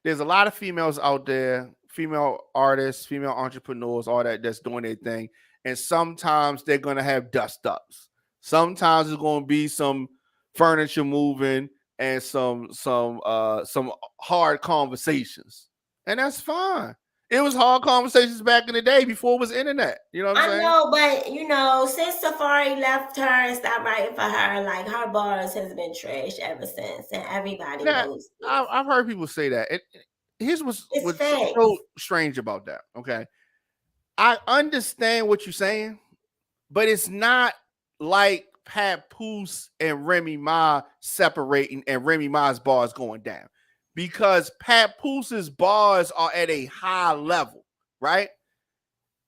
there's a lot of females out there, female artists, female entrepreneurs, all that's doing their thing. And sometimes they're gonna have dust ups. Sometimes it's gonna be some furniture moving and some hard conversations. And that's fine. It was hard conversations back in the day before it was internet. You know what I'm saying? I know, but since Safari left her and stopped writing for her, like her bars has been trashed ever since, and everybody knows. I've heard people say that. Here's what's so strange about that. Okay, I understand what you're saying, but it's not like Papoose and Remy Ma separating and Remy Ma's bars going down. Because Papooses bars are at a high level, right?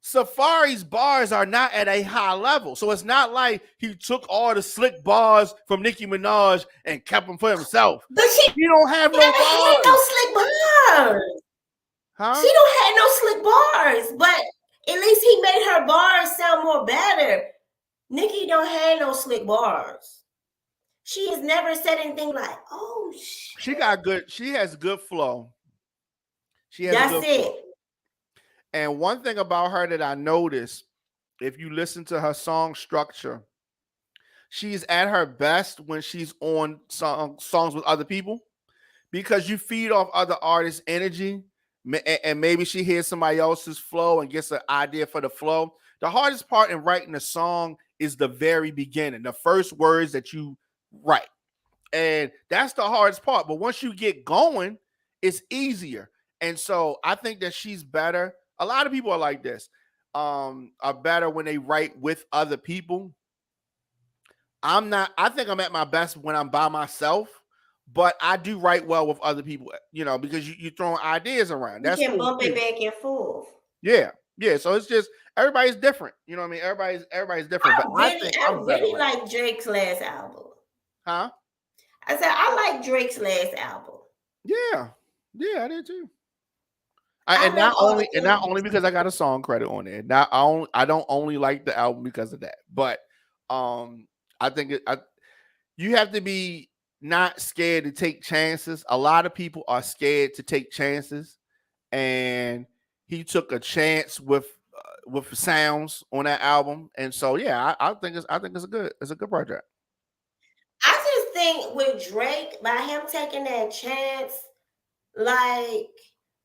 Safari's bars are not at a high level. So it's not like he took all the slick bars from Nicki Minaj and kept them for himself. But he don't have no bars. Had no slick bars. Huh? She don't have no slick bars, but at least he made her bars sound more better. Nicki don't have no slick bars. She has never said anything like, "Oh shit." She has good flow. That's it. And one thing about her that I noticed if you listen to her song structure, she's at her best when she's on songs with other people, because you feed off other artists' energy, and maybe she hears somebody else's flow and gets an idea for the flow. The hardest part in writing a song is the very beginning, the first words that you write. And that's the hardest part. But once you get going, it's easier. And so I think that she's better. A lot of people are like this, are better when they write with other people. I'm not, I think I'm at my best when I'm by myself, but I do write well with other people, because you're throwing ideas around. That's you can bump it back and forth. Yeah. Yeah. So it's just, everybody's different. You know what I mean? Everybody's different. I really like Drake's last album. Huh? I said, I like Drake's last album. Yeah. Yeah, I did too. And not only because I got a song credit on it. I don't only like the album because of that. But I think you have to be not scared to take chances. A lot of people are scared to take chances, and he took a chance with sounds on that album. And so yeah, I think it's a good project. I just think with Drake, by him taking that chance, like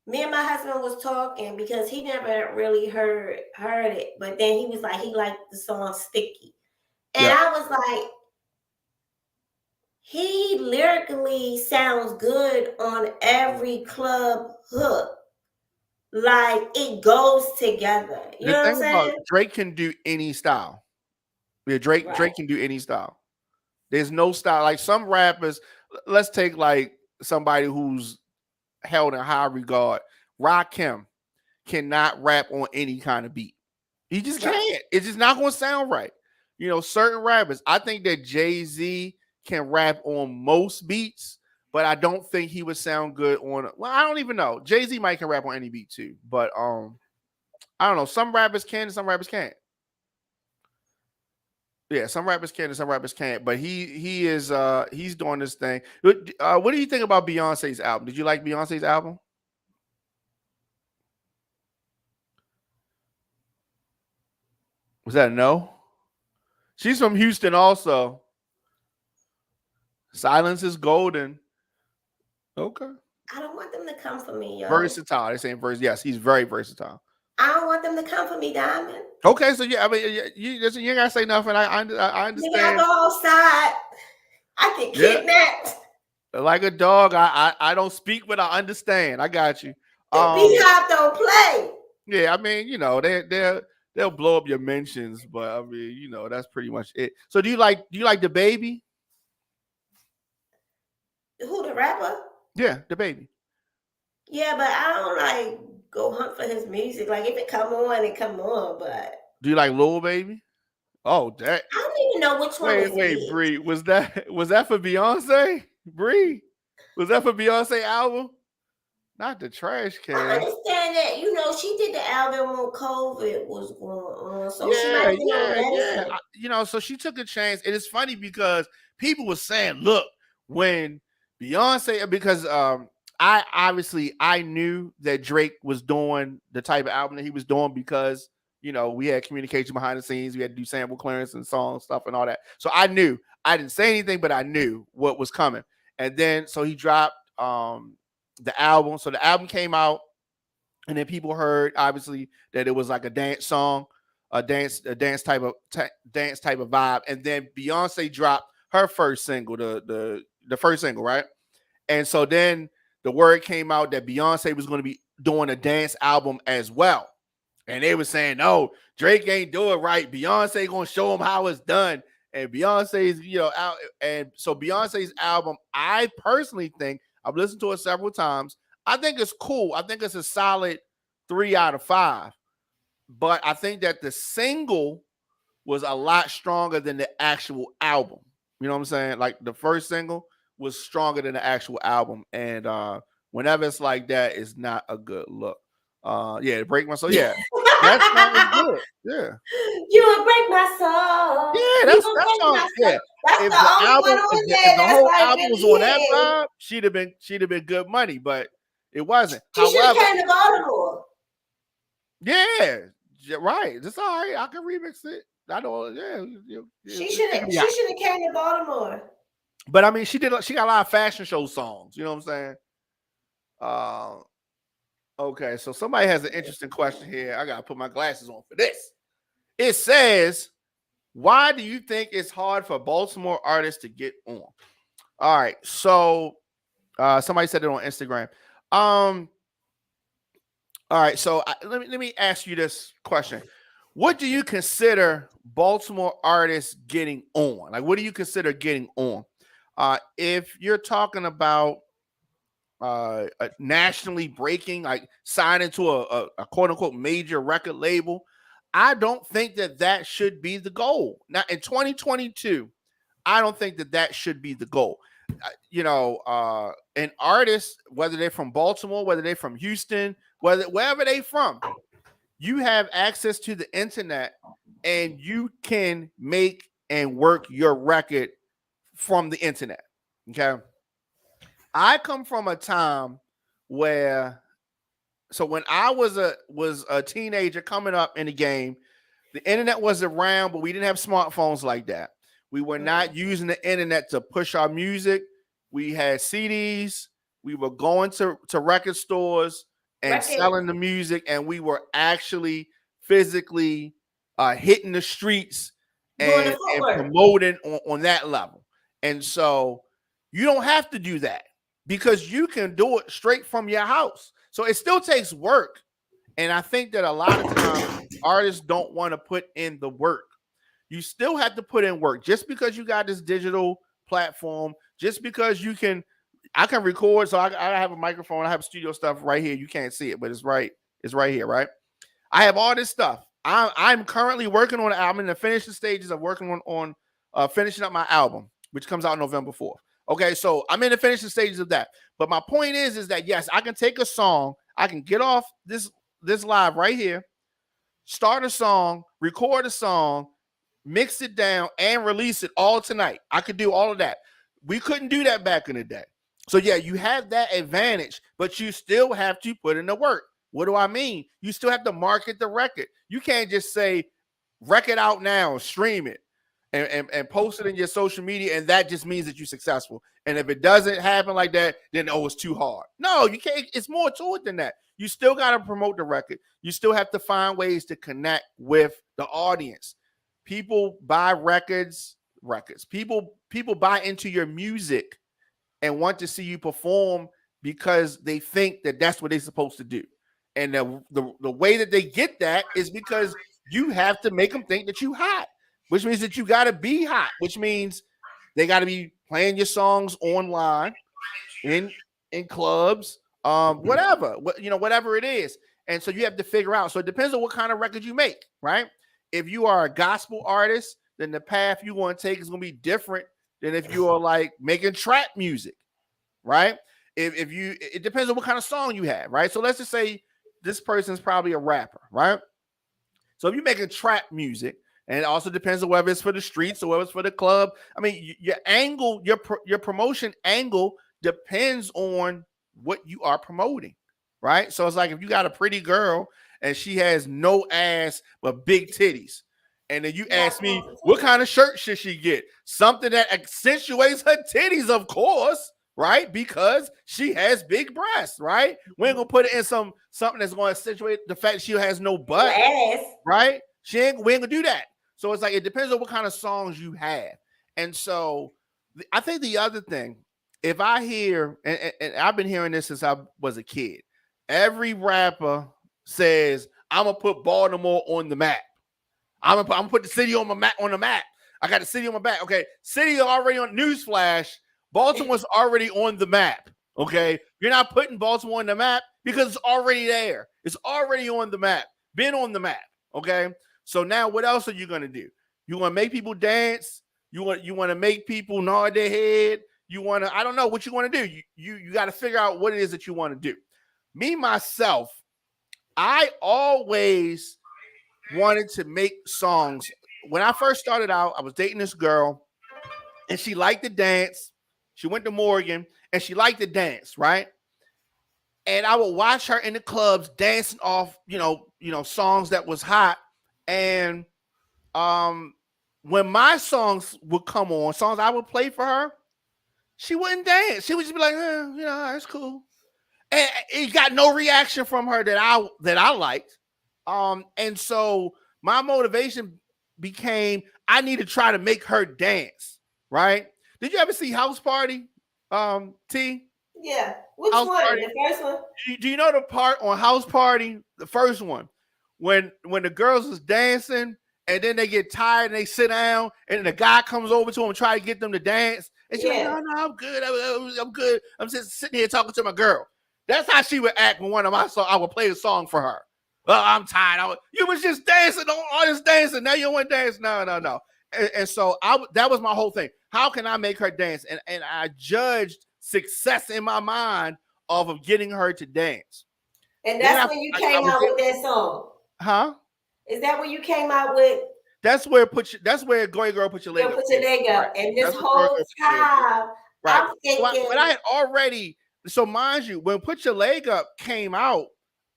me and my husband was talking, because he never really heard it, but then he was like, he liked the song Sticky. And yeah. I was like, he lyrically sounds good on every club hook. Like, it goes together. You know what I'm saying? Drake can do any style. Yeah, Drake can do any style. There's no style. Like some rappers, let's take like somebody who's held in high regard. Rakim cannot rap on any kind of beat. He just can't. It's just not going to sound right. Certain rappers. I think that Jay-Z can rap on most beats, but I don't think he would sound good on. Well, I don't even know. Jay-Z might can rap on any beat too, but I don't know. Some rappers can, and some rappers can't. Yeah, some rappers can and some rappers can't. But he's doing this thing. What do you think about Beyonce's album? Did you like Beyonce's album? Was that a no? She's from Houston also. Silence is golden. Okay. I don't want them to come for me, yo. Versatile. They're saying versatile. Yes, he's very versatile. I don't want them to come for me, Diamond. Okay, so yeah, I mean, you ain't gotta say nothing. I understand. I go outside. I get kidnapped. Like a dog. I don't speak, but I understand. I got you. The Beehive don't play. Yeah, I mean, they'll blow up your mentions, but I mean, that's pretty much it. So do you like DaBaby? Who, the rapper? Yeah, DaBaby. Yeah, but I don't like go hunt for his music. Like if it come on, it come on. But do you like Lil Baby? Oh, that I don't even know which one. Wait, Bree, was that for Beyonce? Bree, was that for Beyonce album? Not the trash can. I understand that. She did the album when COVID was going on. So she might be on that. So she took a chance. It is funny because people were saying, look, when Beyonce, because I knew that Drake was doing the type of album that he was doing because we had communication behind the scenes. We had to do sample clearance and song stuff and all that. So I knew. I didn't say anything, but I knew what was coming. And then so he dropped the album. So the album came out, and then people heard obviously that it was like a dance song, a dance type of vibe. And then Beyonce dropped her first single, the first single, right? And so then the word came out that Beyonce was going to be doing a dance album as well. And they were saying, no, Drake ain't do it right. Beyonce going to show him how it's done. And Beyonce's, out. And so Beyonce's album, I personally think, I've listened to it several times. I think it's cool. I think it's a solid 3 out of 5. But I think that the single was a lot stronger than the actual album. You know what I'm saying? Like the first single was stronger than the actual album. And whenever it's like that, it's not a good look. To break my soul. Yeah. That song is good. Yeah. You would break my soul. Yeah, that song. Yeah. If the whole album was on that vibe, she'd have been good money, but it wasn't. She should have came to Baltimore. Yeah. Right. That's all right. I can remix it. I know. Yeah. She should have came to Baltimore. But I mean, she got a lot of fashion show songs. You know what I'm saying? Okay. So somebody has an interesting question here. I gotta put my glasses on for this. It says, "Why do you think it's hard for Baltimore artists to get on?" All right. So somebody said it on Instagram. All right. So let me ask you this question. What do you consider Baltimore artists getting on? Like, what do you consider getting on? If you're talking about nationally breaking, like signing to a quote unquote major record label, I don't think that should be the goal. Now, in 2022, I don't think that should be the goal. An artist, whether they're from Baltimore, whether they're from Houston, wherever they're from, you have access to the internet and you can make and work your record from the internet. Okay. I come from a time where, so when I was a teenager coming up in the game, the internet was around, but we didn't have smartphones like that. We were not using the internet to push our music. We had CDs. We were going to record stores and selling the music, and we were actually physically hitting the streets and promoting on that level. And so you don't have to do that because you can do it straight from your house. So it still takes work. And I think that a lot of times artists don't want to put in the work. You still have to put in work. Just because you got this digital platform, just because I can record. So I have a microphone. I have studio stuff right here. You can't see it, but it's right here, right? I have all this stuff. I'm currently working on. I'm in the finishing stages of working on finishing up my album, which comes out November 4th. Okay, so I'm in the finishing stages of that. But my point is that yes, I can take a song. I can get off this live right here, start a song, record a song, mix it down, and release it all tonight. I could do all of that. We couldn't do that back in the day. So yeah, you have that advantage, but you still have to put in the work. What do I mean? You still have to market the record. You can't just say record out now, stream it, and post it in your social media, and that just means that you're successful. And if it doesn't happen like that, then it's too hard. No, you can't. It's more to it than that. You still got to promote the record. You still have to find ways to connect with the audience. People buy records. People buy into your music and want to see you perform because they think that that's what they're supposed to do. And the way that they get that is because you have to make them think that you hot, which means that you got to be hot, which means they got to be playing your songs online, in clubs, whatever it is. And so you have to figure out. So it depends on what kind of record you make, right? If you are a gospel artist, then the path you want to take is going to be different than if you are like making trap music, right? It depends on what kind of song you have, right? So let's just say this person's probably a rapper, right? So if you're making trap music, and it also depends on whether it's for the streets or whether it's for the club. I mean, your angle, your promotion angle depends on what you are promoting, right? So it's like if you got a pretty girl and she has no ass but big titties, and then you ask me what kind of shirt should she get? Something that accentuates her titties, of course, right? Because she has big breasts, right? We ain't gonna put it in something that's gonna accentuate the fact that she has no butt, right? We ain't gonna do that. So it's like it depends on what kind of songs you have. And so I think the other thing, if I hear, and I've been hearing this since I was a kid, every rapper says, I'm gonna put Baltimore on the map. I'm gonna put the city on the map. I got the city on my back. Okay, city already on newsflash. Baltimore's already on the map. Okay, you're not putting Baltimore on the map because it's already there. It's already on the map. Been on the map. Okay, so now what else are you gonna do? You want to make people dance? You want to make people nod their head? You want to? I don't know what you want to do. You got to figure out what it is that you want to do. Me myself, I always wanted to make songs. When I first started out, I was dating this girl, and she liked to dance. She went to Morgan, and she liked to dance, right? And I would watch her in the clubs dancing off, songs that was hot. And when my songs would come on, songs I would play for her, she wouldn't dance. She would just be like, that's cool. And it got no reaction from her that I liked. And so my motivation became I need to try to make her dance. Right? Did you ever see House Party? T? Yeah. Which House one? Party. The first one? Do you know the part on House Party? The first one. When the girls was dancing and then they get tired and they sit down and then the guy comes over to them and try to get them to dance. And she's like, no, I'm good. I'm good. I'm just sitting here talking to my girl. That's how she would act when one of my songs, I would play a song for her. I'm tired. You was just dancing, all this dancing. Now you want to dance? No. And so that was my whole thing. How can I make her dance? And I judged success in my mind of getting her to dance. And that's when you came out with that song. Huh? Is that when you came out with? That's where Go Ahead Girl, Put Your Leg Up. Put your leg up. Right. And this whole time, right. I'm thinking. But I had already, so mind you, when Put Your Leg Up came out,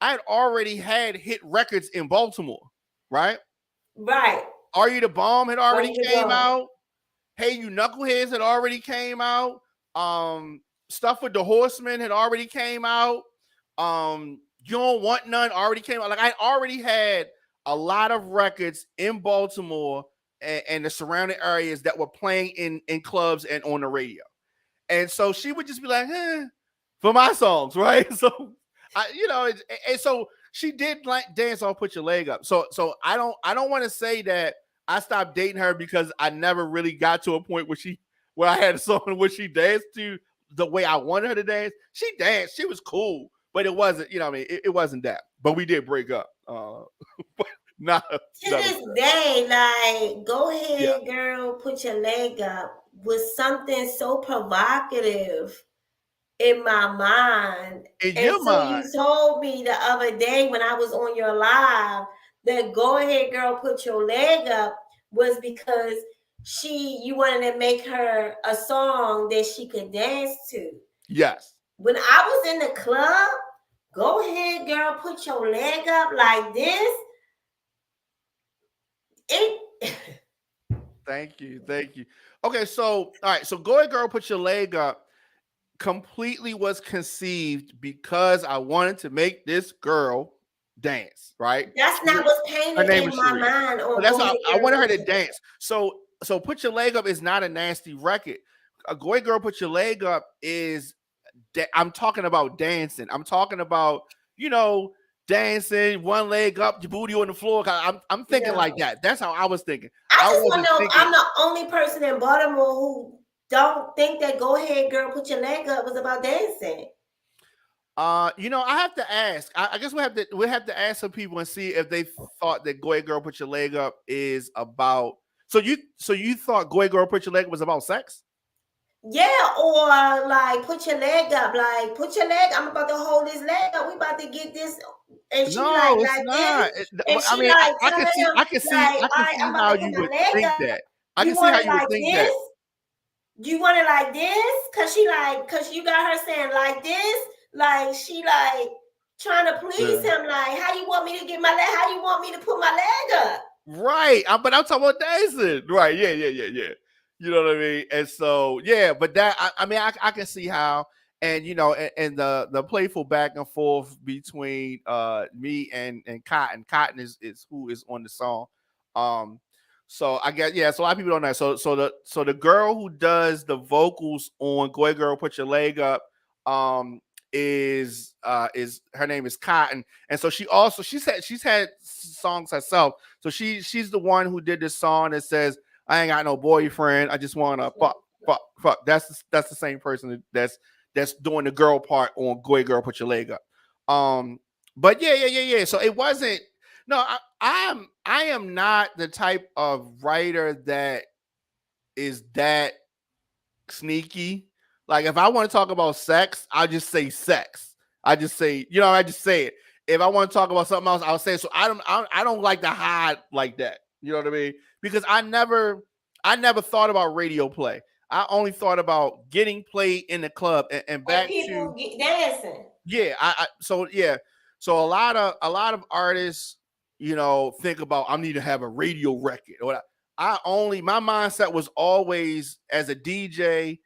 I had already had hit records in Baltimore, right? Right. Are You the Bomb had already came out. Hey You Knuckleheads had already came out. Stuff with the Horsemen had already came out. You Don't Want None already came out. Like I already had a lot of records in Baltimore and the surrounding areas that were playing in clubs and on the radio. And so she would just be like, for my songs, right? So and so she did like dance on Put Your Leg Up. So I don't want to say that I stopped dating her because I never really got to a point where I had a song where she danced to the way I wanted her to dance. She danced, she was cool, but it wasn't, it wasn't that. But we did break up. To this day, like, Go Ahead Girl, Put Your Leg Up was something so provocative in my mind. You told me the other day when I was on your live that Go Ahead Girl, Put Your Leg Up was because you wanted to make her a song that she could dance to. Yes. When I was in the club, Go Ahead Girl, Put Your Leg Up like this. Thank you. Okay, so all right, so Go Ahead Girl, Put Your Leg Up completely was conceived because I wanted to make this girl dance, right? That's not what's painted in my mind. That's how I wanted her to dance. So Put Your Leg Up is not a nasty record. Go Ahead Girl, Put Your Leg Up is I'm talking about dancing. I'm talking about, dancing, one leg up, your booty on the floor. I'm thinking like that. That's how I was thinking. I just want to know, I'm the only person in Baltimore who don't think that Go Ahead Girl, Put Your Leg Up was about dancing. I have to ask. I guess we have to ask some people and see if they thought that Go Ahead Girl, Put Your Leg Up is about. So you thought Go Ahead Girl, Put Your Leg Up was about sex? Yeah, or like Put Your Leg Up, like put your leg. I'm about to hold this leg up. We about to get this. And she no, it's not. I mean, I can see how you would think that. I can see how you would think that. You want it like this? Cause you got her saying like this, like she like trying to please him. Like, how you want me to get my leg? How you want me to put my leg up? Right, but I'm talking about dancing. Right, yeah. You know what I mean? And so, but that I can see how, and and the playful back and forth between me and Cotton. Cotton is who is on the song. So I guess so a lot of people don't know. So the girl who does the vocals on Go Ahead Girl, Put Your Leg Up is her name is Cotton, and so she's had songs herself. So she's the one who did this song that says, I ain't got no boyfriend, I just wanna fuck. That's the same person that's doing the girl part on Go Ahead Girl, Put Your Leg Up. But yeah. So it wasn't. No, I am not the type of writer that is that sneaky. Like if I want to talk about sex, I'll just say sex. I just say, I just say it. If I want to talk about something else, I'll say it. So I don't like to hide like that. You know what I mean? Because I never thought about radio play. I only thought about getting played in the club and back to dancing. So a lot of artists, think about, I need to have a radio record. Or my mindset was always, as a DJ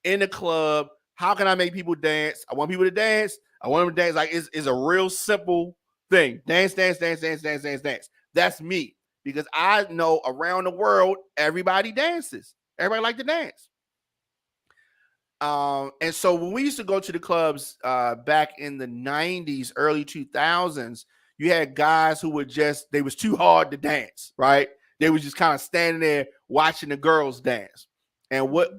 in the club, how can I make people dance? I want people to dance. I want them to dance. Like, it's a real simple thing. Dance, dance, dance, dance, dance, dance, dance. That's me, because I know around the world, everybody dances. Everybody like to dance. And so when we used to go to the clubs back in the 90s, early 2000s, you had guys who they was too hard to dance, right? They was just kind of standing there watching the girls dance. And what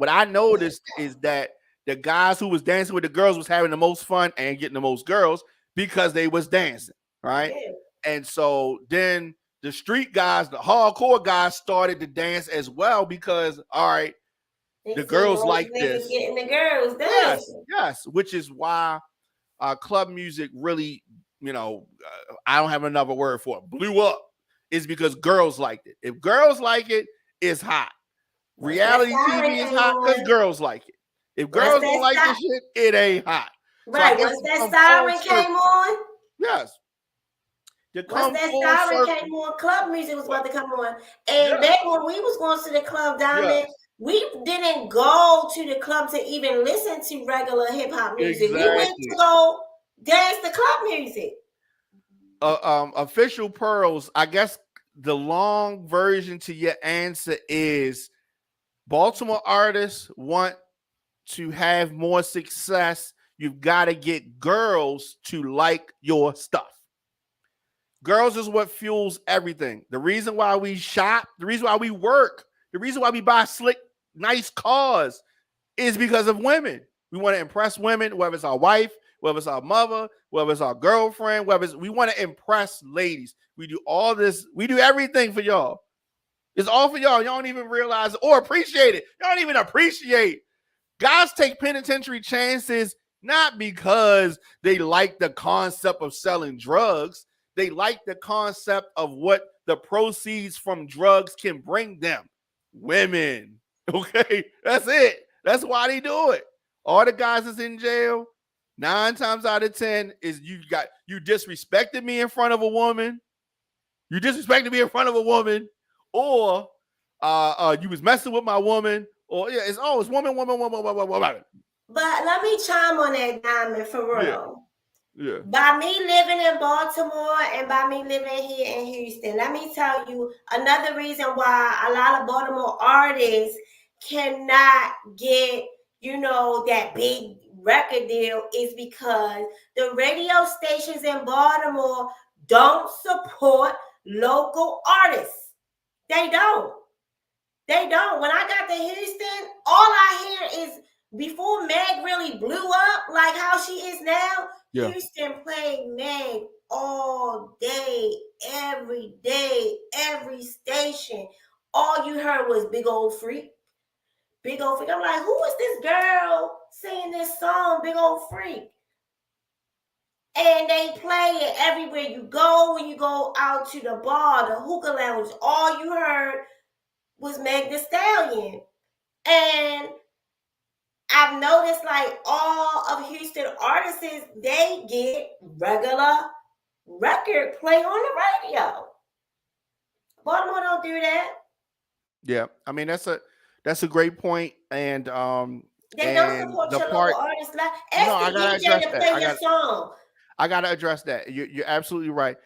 I noticed is that the guys who was dancing with the girls was having the most fun and getting the most girls because they was dancing, right? Yeah. And so then the street guys, the hardcore guys, started to dance as well because, all right, the girls like this. Getting the girls dancing. Yes, which is why club music really, I don't have another word for it, blew up, is because girls liked it. If girls like it, it's hot. Reality TV is hot because girls like it. If girls don't like this shit, it ain't hot. Right. Once that siren came on. Yes. Once that siren came on, club music was about to come on. And back when we was going to the club, Diamond, we didn't go to the club to even listen to regular hip hop music. Exactly. We went to go dance the club music. Official Pearls, I guess the long version to your answer is Baltimore artists want to have more success. You've got to get girls to like your stuff. Girls is what fuels everything. The reason why we shop, the reason why we work, the reason why we buy slick, nice cars is because of women. We want to impress women, whether it's our wife, whether it's our mother, whether it's our girlfriend, we want to impress ladies. We do all this. We do everything for y'all. It's all for y'all. Y'all don't even realize it or appreciate it. Y'all don't even appreciate. Guys take penitentiary chances not because they like the concept of selling drugs. They like the concept of what the proceeds from drugs can bring them. Women. Okay, that's it. That's why they do it. All the guys that's in jail, 9 times out of 10 is you disrespected me in front of a woman. You disrespected me in front of a woman, or you was messing with my woman, or it's always woman. But let me chime on that, Diamond, for real. Yeah. By me living in Baltimore and by me living here in Houston, let me tell you another reason why a lot of Baltimore artists cannot get, that big record deal is because the radio stations in Baltimore don't support local artists. They don't. When I got to Houston, all I hear is, before Meg really blew up like how she is now, Houston played Meg all day, every station. All you heard was Big Old Freak. I'm like, who is this girl singing this song, Big Old Freak? And they play it everywhere you go. When you go out to the bar, the hookah lounge, all you heard was Meg Thee Stallion. And I've noticed like all of Houston artists, they get regular record play on the radio. Baltimore don't do that. Yeah, I mean that's a great point, and they don't support your local artists. Ask the DJ to play your song. I gotta address that. You're absolutely right.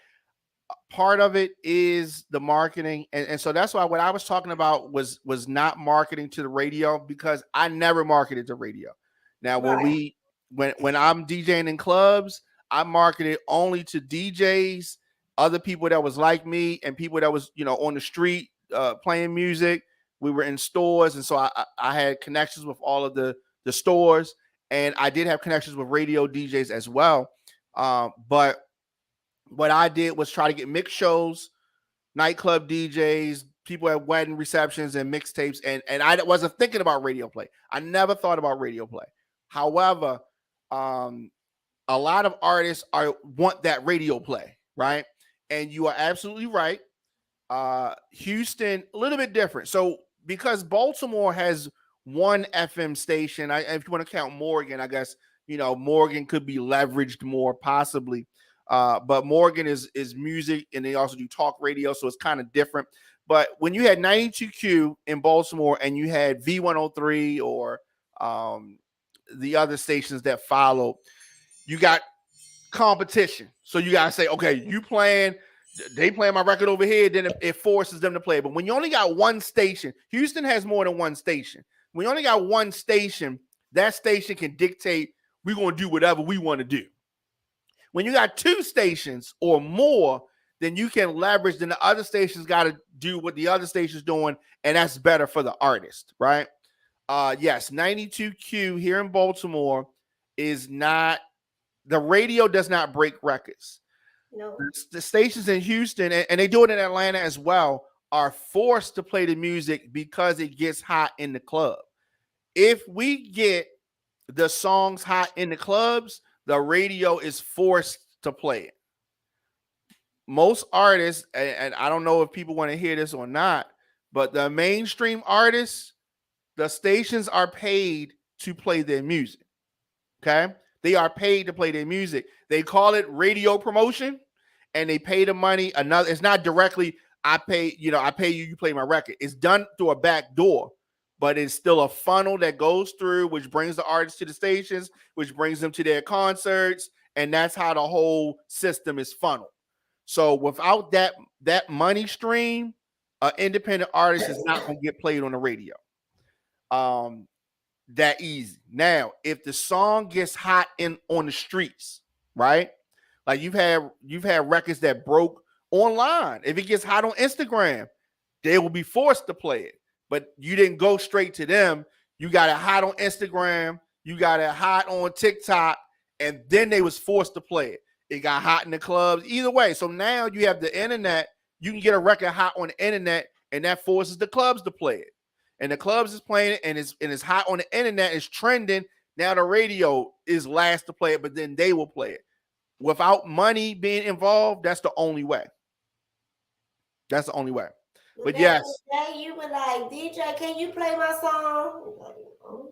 Part of it is the marketing, and so that's why what I was talking about was not marketing to the radio, because I never marketed to radio. Now when I'm DJing in clubs, I marketed only to DJs, other people that was like me, and people that was on the street playing music. We were in stores, and so I had connections with all of the stores, and I did have connections with radio DJs as well. But what I did was try to get mix shows, nightclub DJs, people at wedding receptions and mixtapes. And I wasn't thinking about radio play. I never thought about radio play. However, a lot of artists want that radio play, right? And you are absolutely right. Houston, a little bit different. So because Baltimore has one FM station, if you want to count Morgan, I guess Morgan could be leveraged more possibly. But Morgan is music, and they also do talk radio, so it's kind of different. But when you had 92Q in Baltimore and you had V103 or the other stations that followed, you got competition. So you gotta say, okay, they playing my record over here, then it forces them to play. But when you only got one station, Houston has more than one station. When you only got one station, that station can dictate we're gonna do whatever we want to do. When you got two stations or more, then you can leverage, then the other stations got to do what the other station's doing, and that's better for the artist, right? Yes, 92Q here in Baltimore is not, the radio does not break records. No. The stations in Houston, and they do it in Atlanta as well, are forced to play the music because it gets hot in the club. If we get the songs hot in the clubs, the radio is forced to play it. Most artists, and I don't know if people want to hear this or not, but the mainstream artists, the stations are paid to play their music. Okay? They are paid to play their music. They call it radio promotion, and they pay the money. It's not directly, I pay you, you play my record. It's done through a back door, but it's still a funnel that goes through, which brings the artists to the stations, which brings them to their concerts, and that's how the whole system is funneled. So without that money stream, an independent artist is not going to get played on the radio. That easy. Now, if the song gets hot on the streets, right? Like you've had records that broke online. If it gets hot on Instagram, they will be forced to play it. But you didn't go straight to them. You got it hot on Instagram. You got it hot on TikTok, and then they was forced to play it. It got hot in the clubs. Either way. So now you have the internet. You can get a record hot on the internet, and that forces the clubs to play it. And the clubs is playing it, and it's hot on the internet. It's trending. Now the radio is last to play it, but then they will play it. Without money being involved, that's the only way. That's the only way. But yes. You were like, DJ, can you play my song?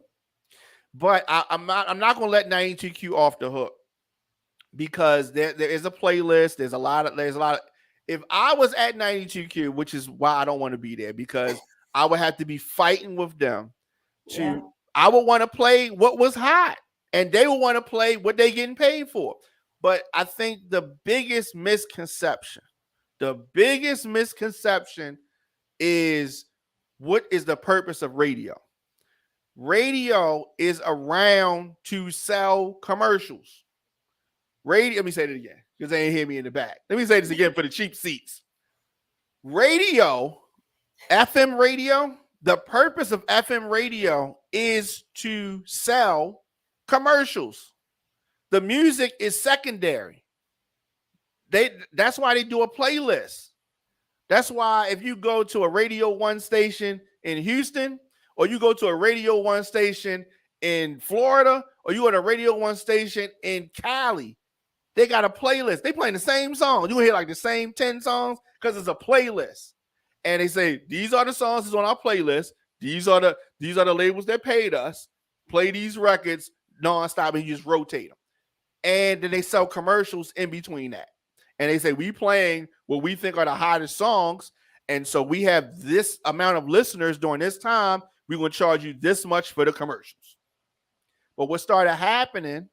But I'm not going to let 92Q off the hook, because there is a playlist. There's a lot of. If I was at 92Q, which is why I don't want to be there, because I would have to be fighting with them. I would want to play what was hot, and they would want to play what they getting paid for. But I think the biggest misconception is, what is the purpose of radio? Radio is around to sell commercials. Radio, let me say it again, because they ain't hear me in the back. Let me say this again for the cheap seats. Radio, FM radio, the purpose of FM radio is to sell commercials. The music is secondary. That's why they do a playlist. That's why if you go to a Radio 1 station in Houston, or you go to a Radio 1 station in Florida, or you go to a Radio 1 station in Cali, they got a playlist. They playing the same song. You hear like the same 10 songs because it's a playlist. And they say, these are the songs that's on our playlist. These are the labels that paid us. Play these records nonstop, and you just rotate them. And then they sell commercials in between that. And they say, we playing what we think are the hottest songs. And so we have this amount of listeners during this time. We're going to charge you this much for the commercials. But what started happening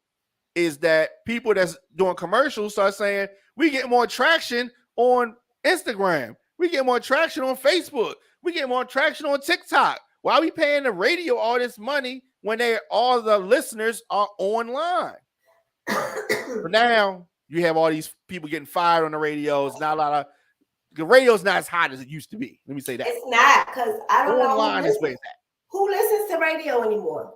is that people that's doing commercials start saying, we get more traction on Instagram. We get more traction on Facebook. We get more traction on TikTok. Why are we paying the radio all this money when all the listeners are online? But now you have all these people getting fired on the radio. It's not a lot of, the radio's not as hot as it used to be. Let me say that. It's not, because I don't know online is where it's at. Who listens to radio anymore.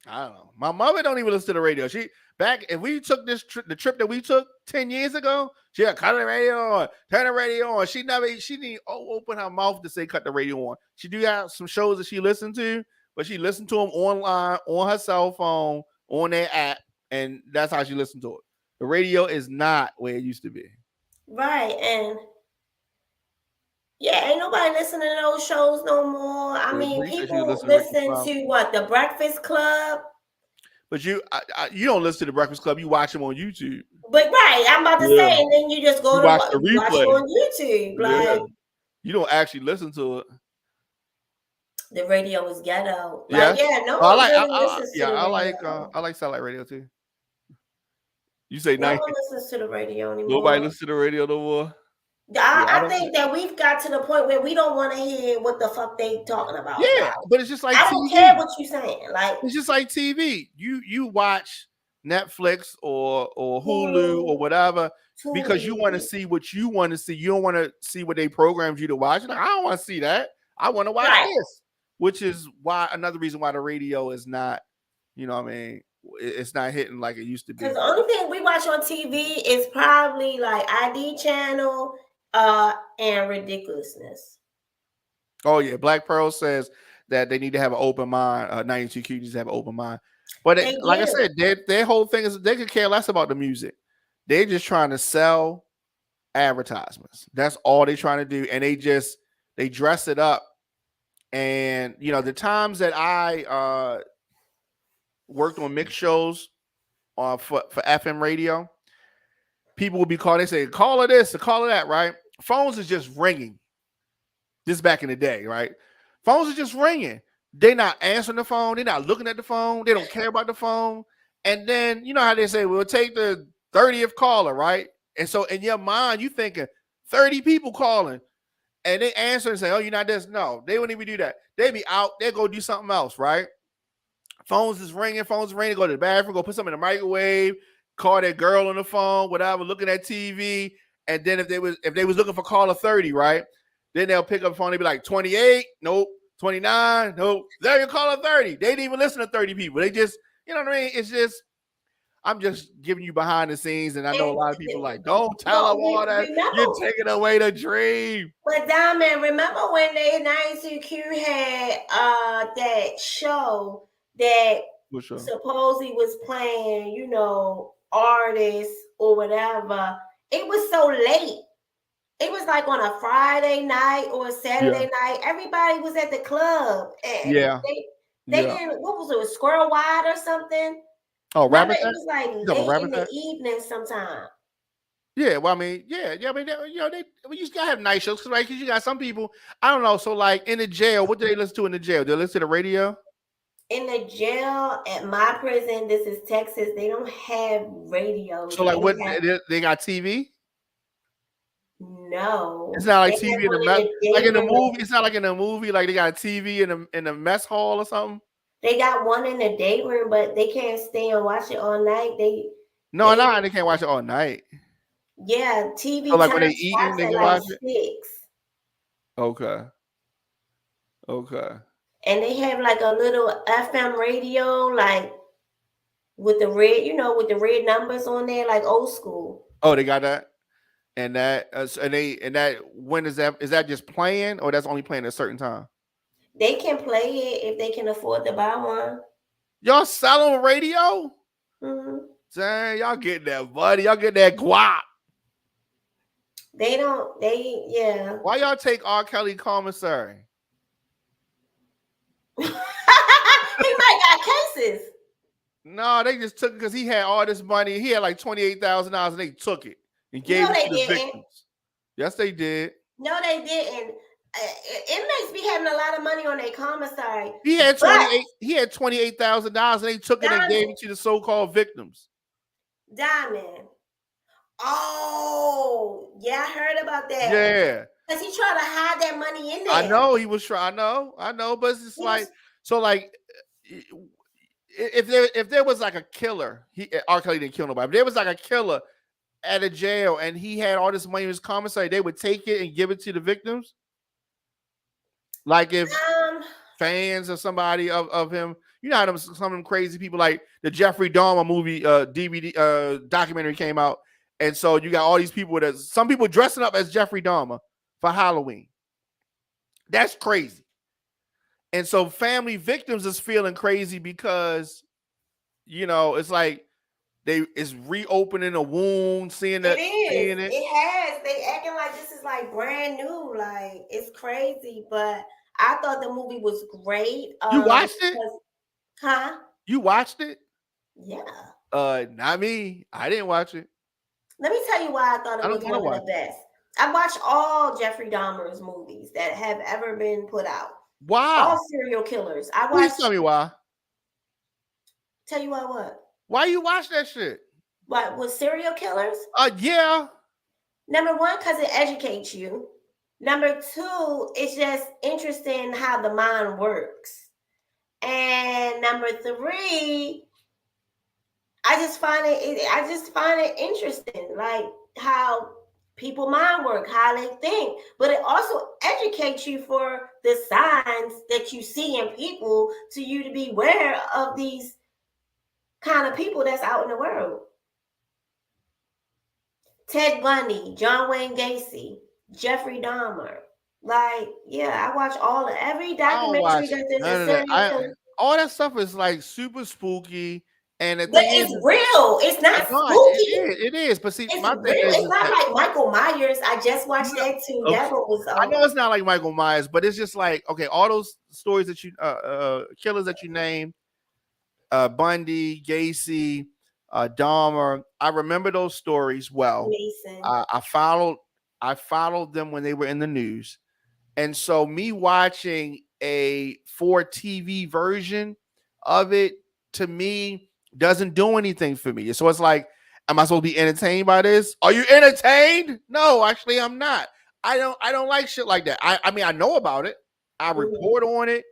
I don't know. My mother don't even listen to the radio. If we took the trip that we took 10 years ago, she had cut the radio on, turn the radio on. She didn't open her mouth to say cut the radio on. She do have some shows that she listened to, but she listened to them online, on her cell phone, on their app, and that's how she listened to it. The radio is not where it used to be. Right, and yeah, ain't nobody listening to those shows no more. I mean, people listen to what? The Breakfast Club? But you don't listen to the Breakfast Club. You watch them on YouTube. But right, I'm about to say, and then you just go to watch it on YouTube. Like you don't actually listen to it. The radio is ghetto. Yeah, no I one like. really listens to the radio. I like satellite radio too. You say no one listens to the radio anymore. Nobody listens to the radio no more. I think that we've got to the point where we don't want to hear what the fuck they talking about. Yeah, now. but it's just like I don't care what you're saying. Like it's just like TV. You watch Netflix or Hulu or whatever because you want to see what you want to see. You don't want to see what they programmed you to watch. Like, I don't want to see that. I want to watch this, which is why another reason why the radio is not, you know what I mean, it's not hitting like it used to be. Because the only thing we watch on TV is probably like ID channel and ridiculousness. Oh yeah, Black Pearl says that they need to have an open mind. 92Q needs to have an open mind. But like I said, their whole thing is they could care less about the music. They're just trying to sell advertisements. That's all they're trying to do, and they dress it up. And you know, the times that I worked on mix shows for FM radio, people would be calling. They say, "Call it this, or call it that." Right? Phones is just ringing. This back in the day, right? Phones are just ringing. They're not answering the phone. They're not looking at the phone. They don't care about the phone. And then you know how they say, "We'll take the 30th caller," right? And so in your mind, you thinking 30 people calling, and they answer and say, "Oh, you're not this." No, they wouldn't even do that. They be out. They go do something else, right? Phones is ringing. Go to the bathroom. Go put something in the microwave. Call that girl on the phone. Whatever. Looking at TV. And then if they was looking for caller 30, right? Then they'll pick up the phone. They'll be like 28. Nope. 29. Nope. There you caller 30. They didn't even listen to 30 people. They just, you know what I mean? It's just, I'm just giving you behind the scenes, and I know a lot of people like, don't tell them all that. You're taking away the dream. But Diamond, remember when they 92Q had that show that supposedly was playing, you know, artists or whatever? It was so late. It was like on a Friday night or a Saturday night. Everybody was at the club. And they didn't, what was it, Squirrel Wide or something? Oh, Rabbit. It was like late in the evening sometime. Yeah, well, I mean, I mean, you know, you just gotta have night shows, right? Because you got some people, I don't know. So, like in the jail, what do they listen to in the jail? Do they listen to the radio? In the jail at my prison, this is Texas. They don't have radio. So, like, they got TV? No, it's not like TV in the mess. Like in the movie, it's not like in the movie. Like they got a TV in the mess hall or something. They got one in the day room, but they can't stay and watch it all night. They can't watch it all night. Yeah, TV. So like when they eating, they can watch it. Okay. And they have like a little FM radio, like with the red numbers on there, like old school. Oh, they got that. And when is that? Is that just playing, or that's only playing at a certain time? They can play it if they can afford to buy one. Y'all selling radio? Mm-hmm. Dang, y'all getting that money. Y'all getting that guap. Why y'all take R. Kelly commissary? He might got cases. No, they just took it because he had all this money. He had like $28,000 and they took it and gave it to the victims. Yes, they did. No, they didn't. Inmates be having a lot of money on their commissary. He had $28,000 and they took it and gave it to the so-called victims. Diamond. Oh, yeah, I heard about that. Yeah. Because he tried to hide that money in there. I know he was trying. I know, but it's just if there was like a killer, R. Kelly didn't kill nobody. If there was like a killer at a jail and he had all this money in his commissary, they would take it and give it to the victims. Like if fans or somebody of him, you know how some of them crazy people, like the Jeffrey Dahmer movie DVD documentary came out, and so you got all these people some people dressing up as Jeffrey Dahmer for Halloween. That's crazy. And so family victims is feeling crazy because, you know, it's like it's reopening a wound, seeing that. It has. They acting like this is like brand new. Like it's crazy, but I thought the movie was great. You watched it? Huh? You watched it? Yeah. Not me. I didn't watch it. Let me tell you why I thought it I was don't one want of to the best. I watched all Jeffrey Dahmer's movies that have ever been put out. Why? All serial killers. I Please watched. tell me why. Tell you what? Why you watch that shit? What was serial killers? Yeah. Number one, because it educates you. Number two, it's just interesting how the mind works. And number three, I just find it interesting, like how people mind work, how they think. But it also educates you for the signs that you see in people to you to be aware of these kind of people that's out in the world. Ted Bundy, John Wayne Gacy, Jeffrey Dahmer. Like, yeah, I watch every I don't watch documentary that there's none a of that. serial killer. All that stuff is like super spooky. And the But thing it's real. It's not spooky. It is. But see, It's my real. thing is It's not like Michael Myers. I just watched that too. okay, That one was. I know it's not like Michael Myers, but it's just like, okay, all those stories that you killers that you named, Bundy, Gacy, Dahmer. I remember those stories well. Mason. I followed them when they were in the news. And so me watching a 4 TV version of it, to me, doesn't do anything for me. So it's like, am I supposed to be entertained by this? Are you entertained? No, actually, I'm not. I don't like shit like that. I mean, I know about it. I report on it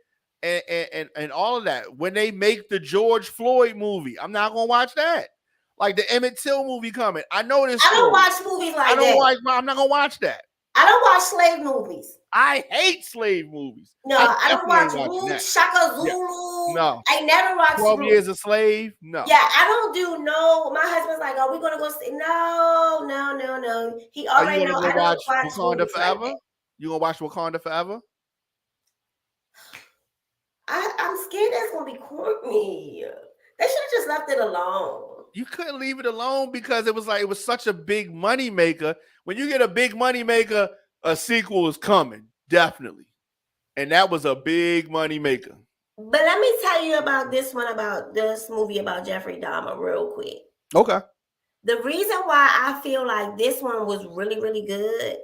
and all of that. When they make the George Floyd movie, I'm not gonna watch that. Like the Emmett Till movie coming. I know this. I don't watch movies like that. I'm not gonna watch that. I don't watch slave movies. I hate slave movies. No, I don't watch Roots, Shaka Zulu. Yeah. No. I never watched 12 Years a Slave. No. Yeah, I don't do no. My husband's like, "Oh, we're gonna go see." No. He already know. I don't watch Wakanda Forever. Like you gonna watch Wakanda Forever? I'm scared that's gonna be corny. They should have just left it alone. You couldn't leave it alone because it was such a big money maker. When you get a big money maker, a sequel is coming, definitely. And that was a big money maker. But let me tell you about this movie about Jeffrey Dahmer real quick. Okay. The reason why I feel like this one was really, really good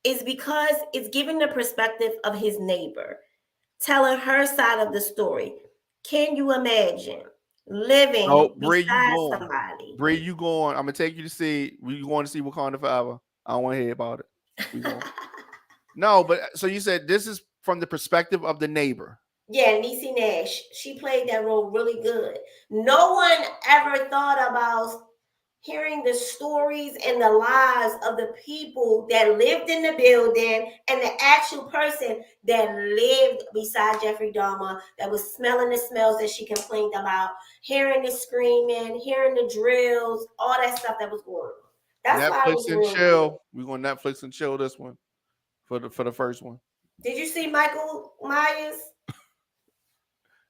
is because it's giving the perspective of his neighbor, telling her side of the story. Can you imagine living beside somebody? Bree, you going? I'm gonna take you to see. You going to see Wakanda Forever? I don't want to hear about it. No, but so you said this is from the perspective of the neighbor. Yeah, Niecy Nash. She played that role really good. No one ever thought about hearing the stories and the lives of the people that lived in the building and the actual person that lived beside Jeffrey Dahmer, that was smelling the smells that she complained about, hearing the screaming, hearing the drills, all that stuff that was going on. That's Netflix and chill. We're going to Netflix and chill this one for the first one. Did you see Michael Myers?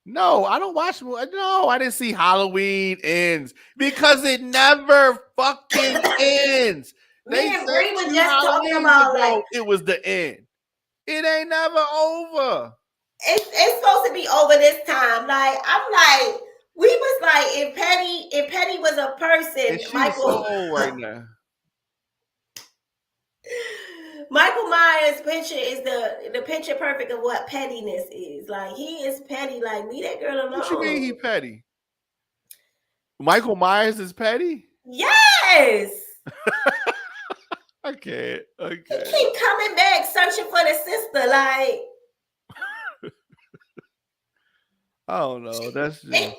No, I don't watch. No, I didn't see Halloween Ends because it never fucking ends. Me and Bree was just talking about like it was the end. It ain't never over. It's supposed to be over this time. Like I'm like, we was like, if Petty was a person, Michael so right now. Michael Myers' picture is the picture perfect of what pettiness is. Like he is petty. Like leave that girl alone. What you mean he petty? Michael Myers is petty? Yes. I can't. He keep coming back searching for the sister. Like I don't know. That's just... and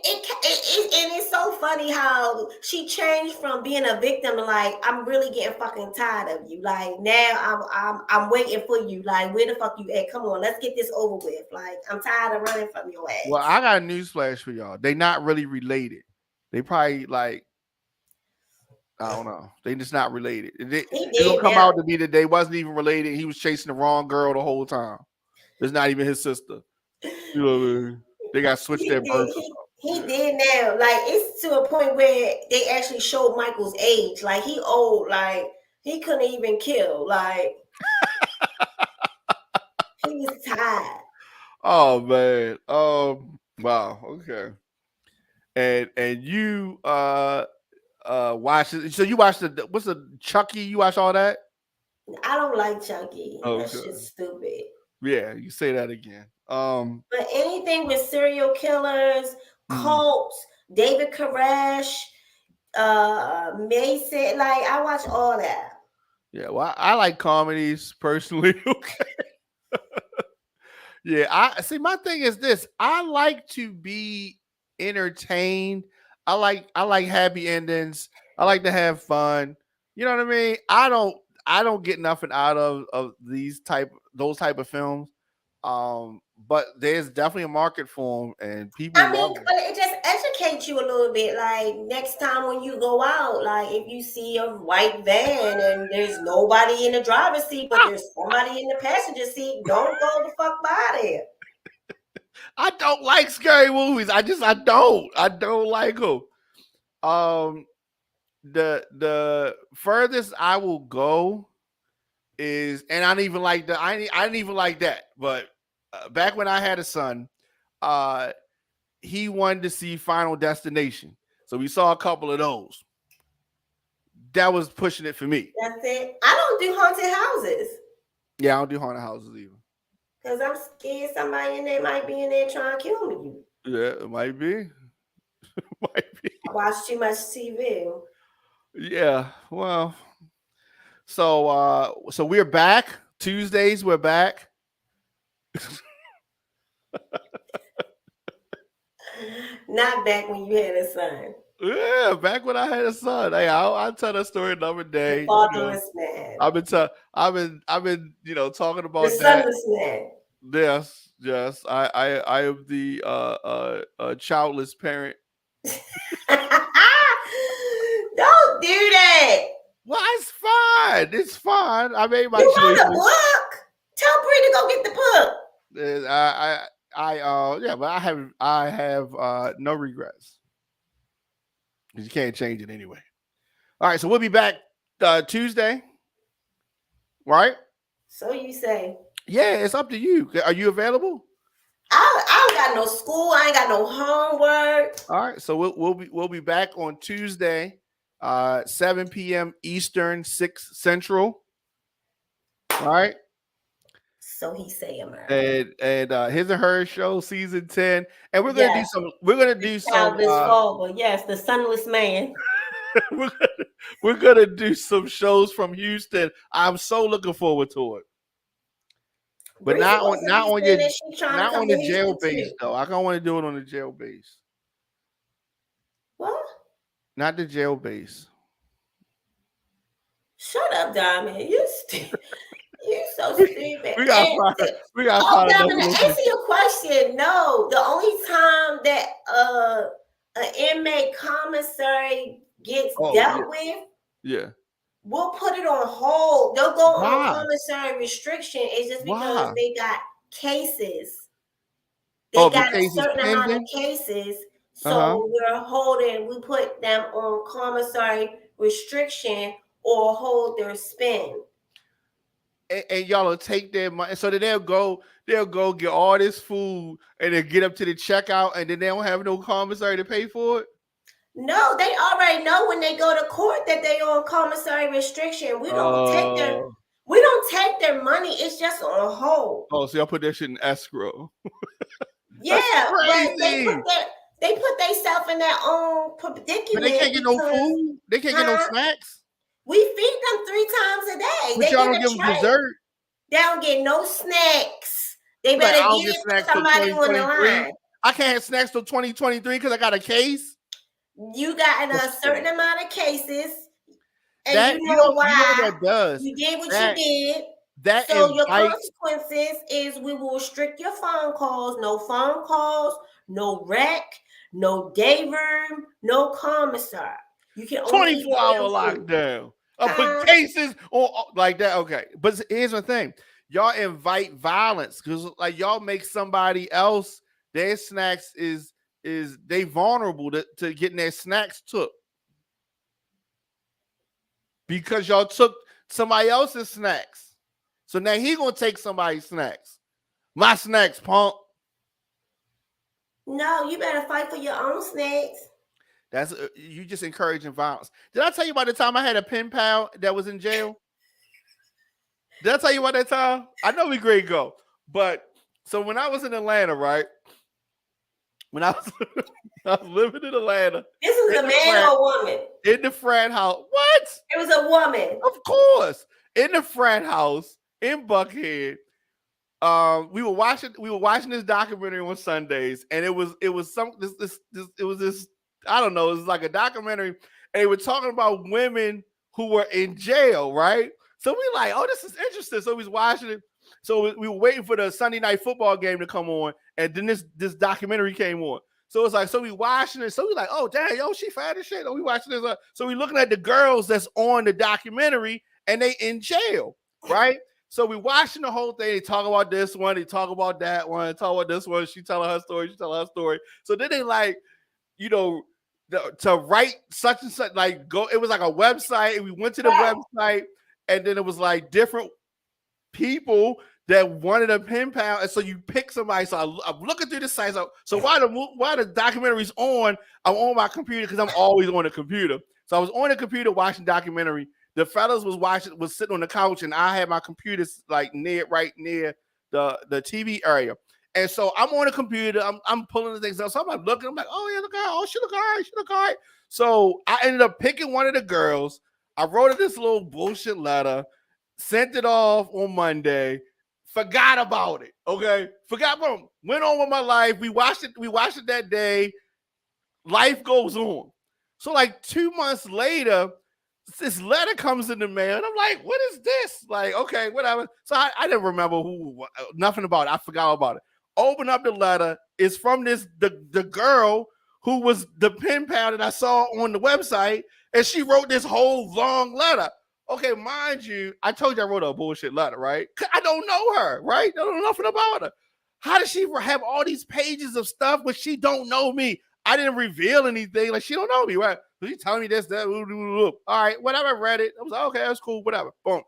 it's so funny how she changed from being a victim to like, I'm really getting fucking tired of you. Like now I'm waiting for you. Like where the fuck you at? Come on, let's get this over with. Like I'm tired of running from your ass. Well, I got a newsflash for y'all. They not really related. They probably like, I don't know. They just not related. It'll come out to be that they wasn't even related. He was chasing the wrong girl the whole time. It's not even his sister. You know what I mean? They got switched their birth. He did now. Like it's to a point where they actually showed Michael's age. Like he old. Like he couldn't even kill. Like he was tired. Oh man. Wow. Okay. and you watch it. So you watched what's the Chucky? You watch all that? I don't like Chucky. Oh, That good. shit's stupid. Yeah, you say that again. But anything with serial killers, cults, David Koresh, Mason, like I watch all that. Yeah, well, I like comedies personally. Okay. Yeah, I see. My thing is this: I like to be entertained. I like happy endings. I like to have fun. You know what I mean? I don't get nothing out of those type of films. But there's definitely a market for them, and people. I mean, it just educates you a little bit. Like next time when you go out, like if you see a white van and there's nobody in the driver's seat, but there's somebody in the passenger seat, don't go the fuck by there. I don't like scary movies. I don't like them. The furthest I will go is, and I didn't even like that. But back when I had a son, he wanted to see Final Destination, so we saw a couple of those. That was pushing it for me. That's it. I don't do haunted houses. Yeah, I don't do haunted houses either. Because I'm scared somebody in there might be in there trying to kill me. Yeah, it might be. Might be. I watch too much TV. Yeah, well, so we're back. Tuesdays, we're back. Not back when you had a son. Yeah, back when I had a son. Hey, I'll tell that story another day. The fatherless man. I've been talking about the sonless man. Yes. I am the childless parent. Don't do that. Well, it's fine. It's fine. I made my choice. You want the book? Tell Bree to go get the book. But I have no regrets. You can't change it anyway. All right, so we'll be back Tuesday, right? So you say. Yeah, it's up to you. Are you available? I ain't got no school. I ain't got no homework. All right, so we'll be back on Tuesday, 7 p.m. Eastern, 6 Central. All right. So he say, America. And His and Her Show season 10, and we're gonna do some. We're gonna do some. Yes, the sonless man. we're gonna do some shows from Houston. I'm so looking forward to it. But not on the jail base though. I don't want to do it on the jail base. What? Not the jail base. Shut up, Diamond. You so stupid. we got Diamond, to answer your question, no. The only time that an inmate commissary gets dealt with, we'll put it on hold. They'll go on commissary restriction. It's just because they got cases. They got a certain amount of cases. So we put them on commissary restriction or hold their spin. And y'all will take their money, so that they'll go get all this food and then get up to the checkout, and then they don't have no commissary to pay for it. No, they already know when they go to court that they on commissary restriction. We don't take their money. It's just on hold. Oh, so y'all put that shit in escrow. Yeah, but they put themselves in their own predicament. But they can't get no food. They can't get no snacks. We feed them 3 times a day. But y'all don't give them dessert. They don't get no snacks. They better give it to somebody on the line. I can't have snacks till 2023 because I got a case. You got a certain amount of cases, and that, you know why. You know what that does. You did what you did. So your consequences is we will restrict your phone calls. No phone calls, no rec, no day room, no commissary. You can 24-hour lockdown. I put cases on like that. Okay, but here's the thing: y'all invite violence because like y'all make somebody else their snacks is they vulnerable to getting their snacks took because y'all took somebody else's snacks. So now he gonna take somebody's snacks. My snacks, punk. No, you better fight for your own snacks. That's you just encouraging violence. Did I tell you about the time I had a pen pal that was in jail? Did I tell you about that time? I know we great go, but so when I was in Atlanta, right? When I was, I was living in Atlanta. This is a man or a woman? In the frat house. What? It was a woman. Of course. In the frat house in Buckhead. We were watching this documentary on Sundays, and it was this I don't know, it was like a documentary, and they were talking about women who were in jail, right? So we like, oh, this is interesting. So we was watching it. So we were waiting for the Sunday night football game to come on, and then this documentary came on. So it's like, so we watching it. So we like, oh, damn, yo, she fat as shit. Oh, we watching this. So we looking at the girls that's on the documentary, and they in jail, right? So we watching the whole thing. They talk about this one, they talk about that one, they talk about this one. She telling her story, she telling her story. So then they like, you know, to write such and such, like go. It was like a website, and we went to the website, and then it was like different people that wanted a pen pal, and so you pick somebody. So I'm looking through the site. So while the documentary's on, I'm on my computer because I'm always on the computer. So I was on the computer watching documentary. The fellas was sitting on the couch, and I had my computer like right near the TV area. And so I'm on the computer, I'm pulling the things up. So I'm like looking, I'm like, oh yeah, look at her. Oh, she look all right, she look all right. So I ended up picking one of the girls. I wrote her this little bullshit letter, sent it off on Monday, forgot about it. Okay. Forgot about it. Went on with my life. We watched it that day. Life goes on. So like 2 months later, this letter comes in the mail, and I'm like, what is this? Like, okay, whatever. So I didn't remember nothing about it. I forgot about it. Open up the letter. It's from the girl who was the pen pal that I saw on the website, and she wrote this whole long letter. Okay, mind you, I told you I wrote a bullshit letter, right? I don't know her, right? I don't know nothing about her. How does she have all these pages of stuff, but she don't know me? I didn't reveal anything. Like, she don't know me, right? So she's telling me this, that. All right, whatever. I read it. I was like, okay, that's cool, whatever. Boom.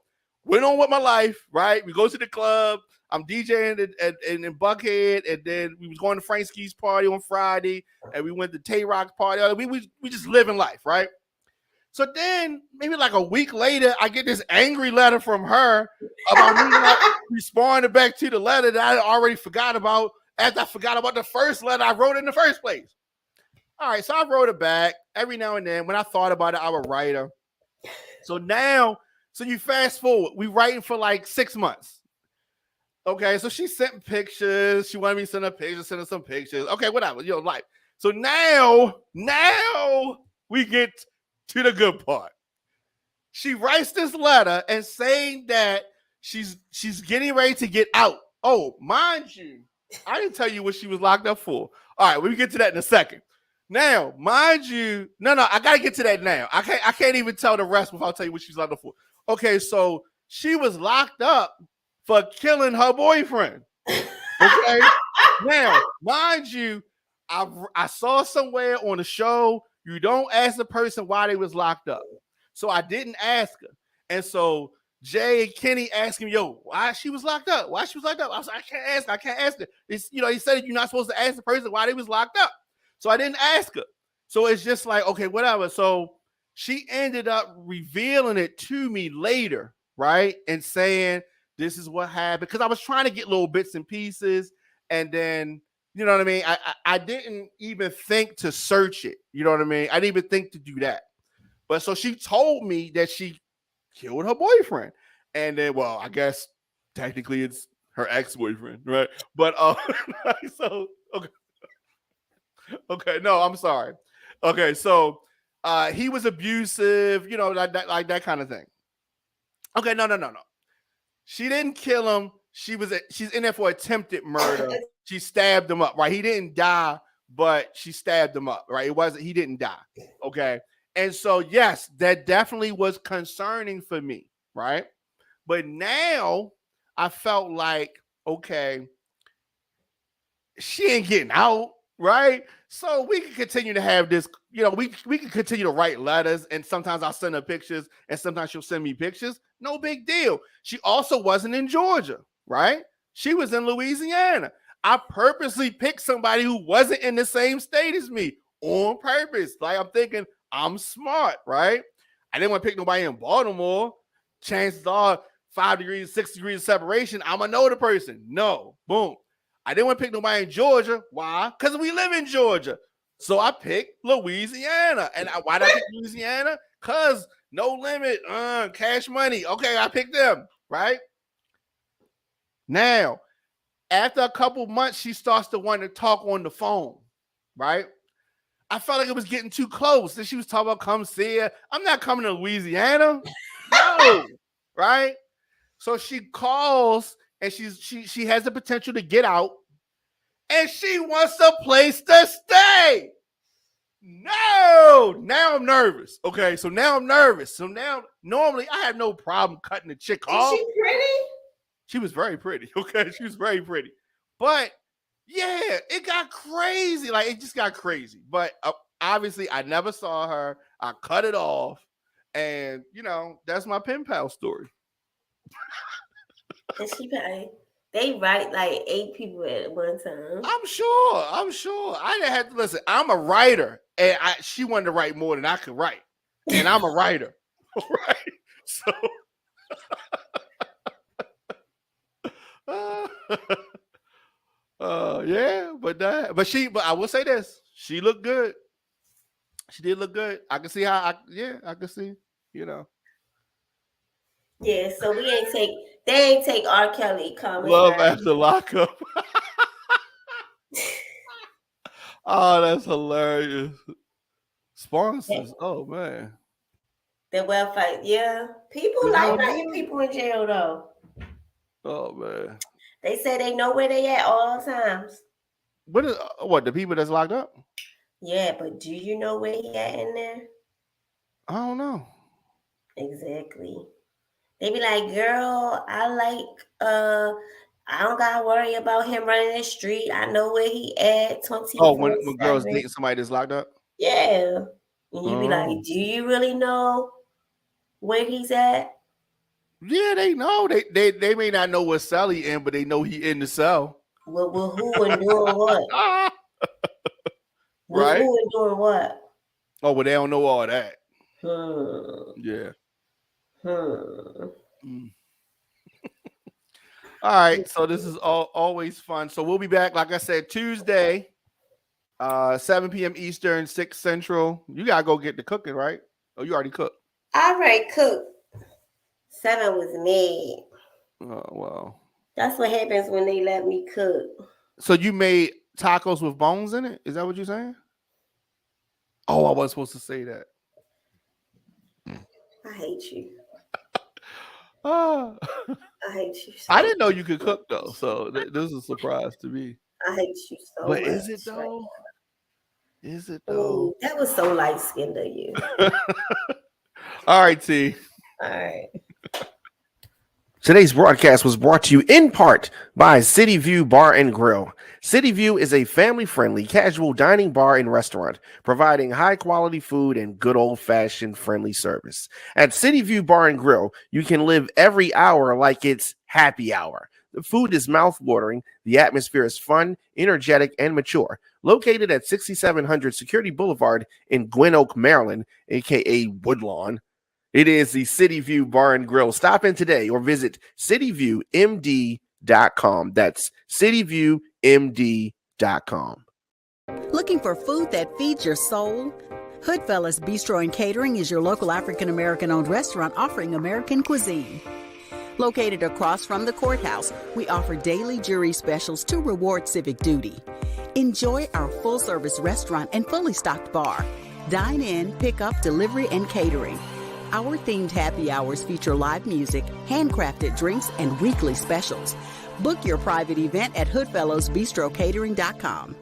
Went on with my life, right? We go to the club. I'm DJing in Buckhead, and then we was going to Frank Ski's party on Friday, and we went to Tay Rock's party. We just living life, right? So then, maybe like a week later, I get this angry letter from her about me not responding back to the letter that I already forgot about, after I forgot about the first letter I wrote in the first place. All right, so I wrote it back. Every now and then, when I thought about it, I would write her. So now, you fast forward, we writing for like 6 months. Okay, so she sent pictures. She wanted me to send her pictures, send her some pictures. Okay, whatever, life. So now we get to the good part. She writes this letter and saying that she's getting ready to get out. Oh, mind you, I didn't tell you what she was locked up for. All right, we'll get to that in a second. Now, mind you, no, I gotta get to that now. I can't even tell the rest without telling you what she's locked up for. Okay, so she was locked up for killing her boyfriend. Okay, now, mind you, I saw somewhere on the show, you don't ask the person why they was locked up. So I didn't ask her. And so Jay and Kenny asked him, yo, why she was locked up? Why she was locked up? I was like, I can't ask her. It's, he said you're not supposed to ask the person why they was locked up. So I didn't ask her. So it's just like, okay, whatever. So she ended up revealing it to me later, right? And saying, this is what happened. Because I was trying to get little bits and pieces. And then, you know what I mean? I didn't even think to search it. You know what I mean? I didn't even think to do that. But so she told me that she killed her boyfriend. And then, well, I guess technically it's her ex-boyfriend, right? But so, okay. Okay, no, I'm sorry. Okay, so he was abusive, like that kind of thing. Okay, no. She didn't kill him. She's in there for attempted murder. She stabbed him up, right? He didn't die, but she stabbed him up, right? He didn't die. Okay. And so, yes, that definitely was concerning for me, right? But now I felt like, okay, she ain't getting out, right? So we can continue to have this, we can continue to write letters, and sometimes I'll send her pictures, and sometimes she'll send me pictures. No big deal. She also wasn't in Georgia, right? She was in Louisiana. I purposely picked somebody who wasn't in the same state as me on purpose. Like, I'm thinking I'm smart, right? I didn't want to pick nobody in Baltimore. Chances are 5 degrees, 6 degrees of separation. I'm going to know the person. No. Boom. I didn't want to pick nobody in Georgia. Why? Because we live in Georgia. So I picked Louisiana. And why did I pick Louisiana? Because no limit, cash money. Okay, I picked them, right? Now, after a couple months, she starts to want to talk on the phone, right? I felt like it was getting too close. Then she was talking about come see her. I'm not coming to Louisiana. No, right? So she calls and she has the potential to get out, and she wants a place to stay. No, now I'm nervous. Okay, so now I'm nervous. So now normally I have no problem cutting the chick off. Is she pretty? She was very pretty. Okay, she was very pretty. But yeah, it got crazy. Like, it just got crazy. But obviously, I never saw her. I cut it off. And, you know, that's my pen pal story. And they write like 8 people at one time. I'm sure. I didn't have to listen. I'm a writer. And she wanted to write more than I could write. And I'm a writer. Right? So... yeah, but I will say this: she looked good. She did look good. I can see I can see, you know. Yeah, so they ain't take R. Kelly comment. Love after lockup. Oh, that's hilarious. Sponsors. Oh man. The website, yeah. People like writing people in jail though. Oh man. They say they know where they at all times. What the people that's locked up? Yeah, but do you know where he at in there? I don't know. Exactly. They be like, girl, I don't gotta worry about him running the street. I know where he at. 24/7. Oh, when girls dating somebody that's locked up? Yeah. And you be like, do you really know where he's at? Yeah, they know. They may not know what cell he in, but they know he in the cell. Well, who and doing what? Right? Who and doing what? Oh, well, they don't know all that. Yeah. All right, so this is always fun. So we'll be back, like I said, Tuesday, 7 p.m. Eastern, 6 Central. You gotta go get the cooking, right? Oh, you already cooked. I already cooked. 7 was made. Oh, wow. That's what happens when they let me cook. So you made tacos with bones in it? Is that what you're saying? Oh, I wasn't supposed to say that. I hate you. I hate you. I didn't know you could cook though, so this is a surprise to me. I hate you so much. But is it though? Right? Is it though? Ooh, that was so light-skinned of you. All right, T. All right. Today's broadcast was brought to you in part by City View Bar and Grill. City View is a family-friendly, casual dining bar and restaurant, providing high-quality food and good old-fashioned friendly service. At City View Bar and Grill, you can live every hour like it's happy hour. The food is mouth-watering, the atmosphere is fun, energetic, and mature. Located at 6700 Security Boulevard in Gwynn Oak, Maryland, a.k.a. Woodlawn, it is the City View Bar and Grill. Stop in today or visit cityviewmd.com. That's cityviewmd.com. Looking for food that feeds your soul? Hoodfellas Bistro and Catering is your local African-American owned restaurant offering American cuisine. Located across from the courthouse, we offer daily jury specials to reward civic duty. Enjoy our full-service restaurant and fully stocked bar. Dine in, pick up, delivery, and catering. Our themed happy hours feature live music, handcrafted drinks, and weekly specials. Book your private event at hoodfellowsbistrocatering.com.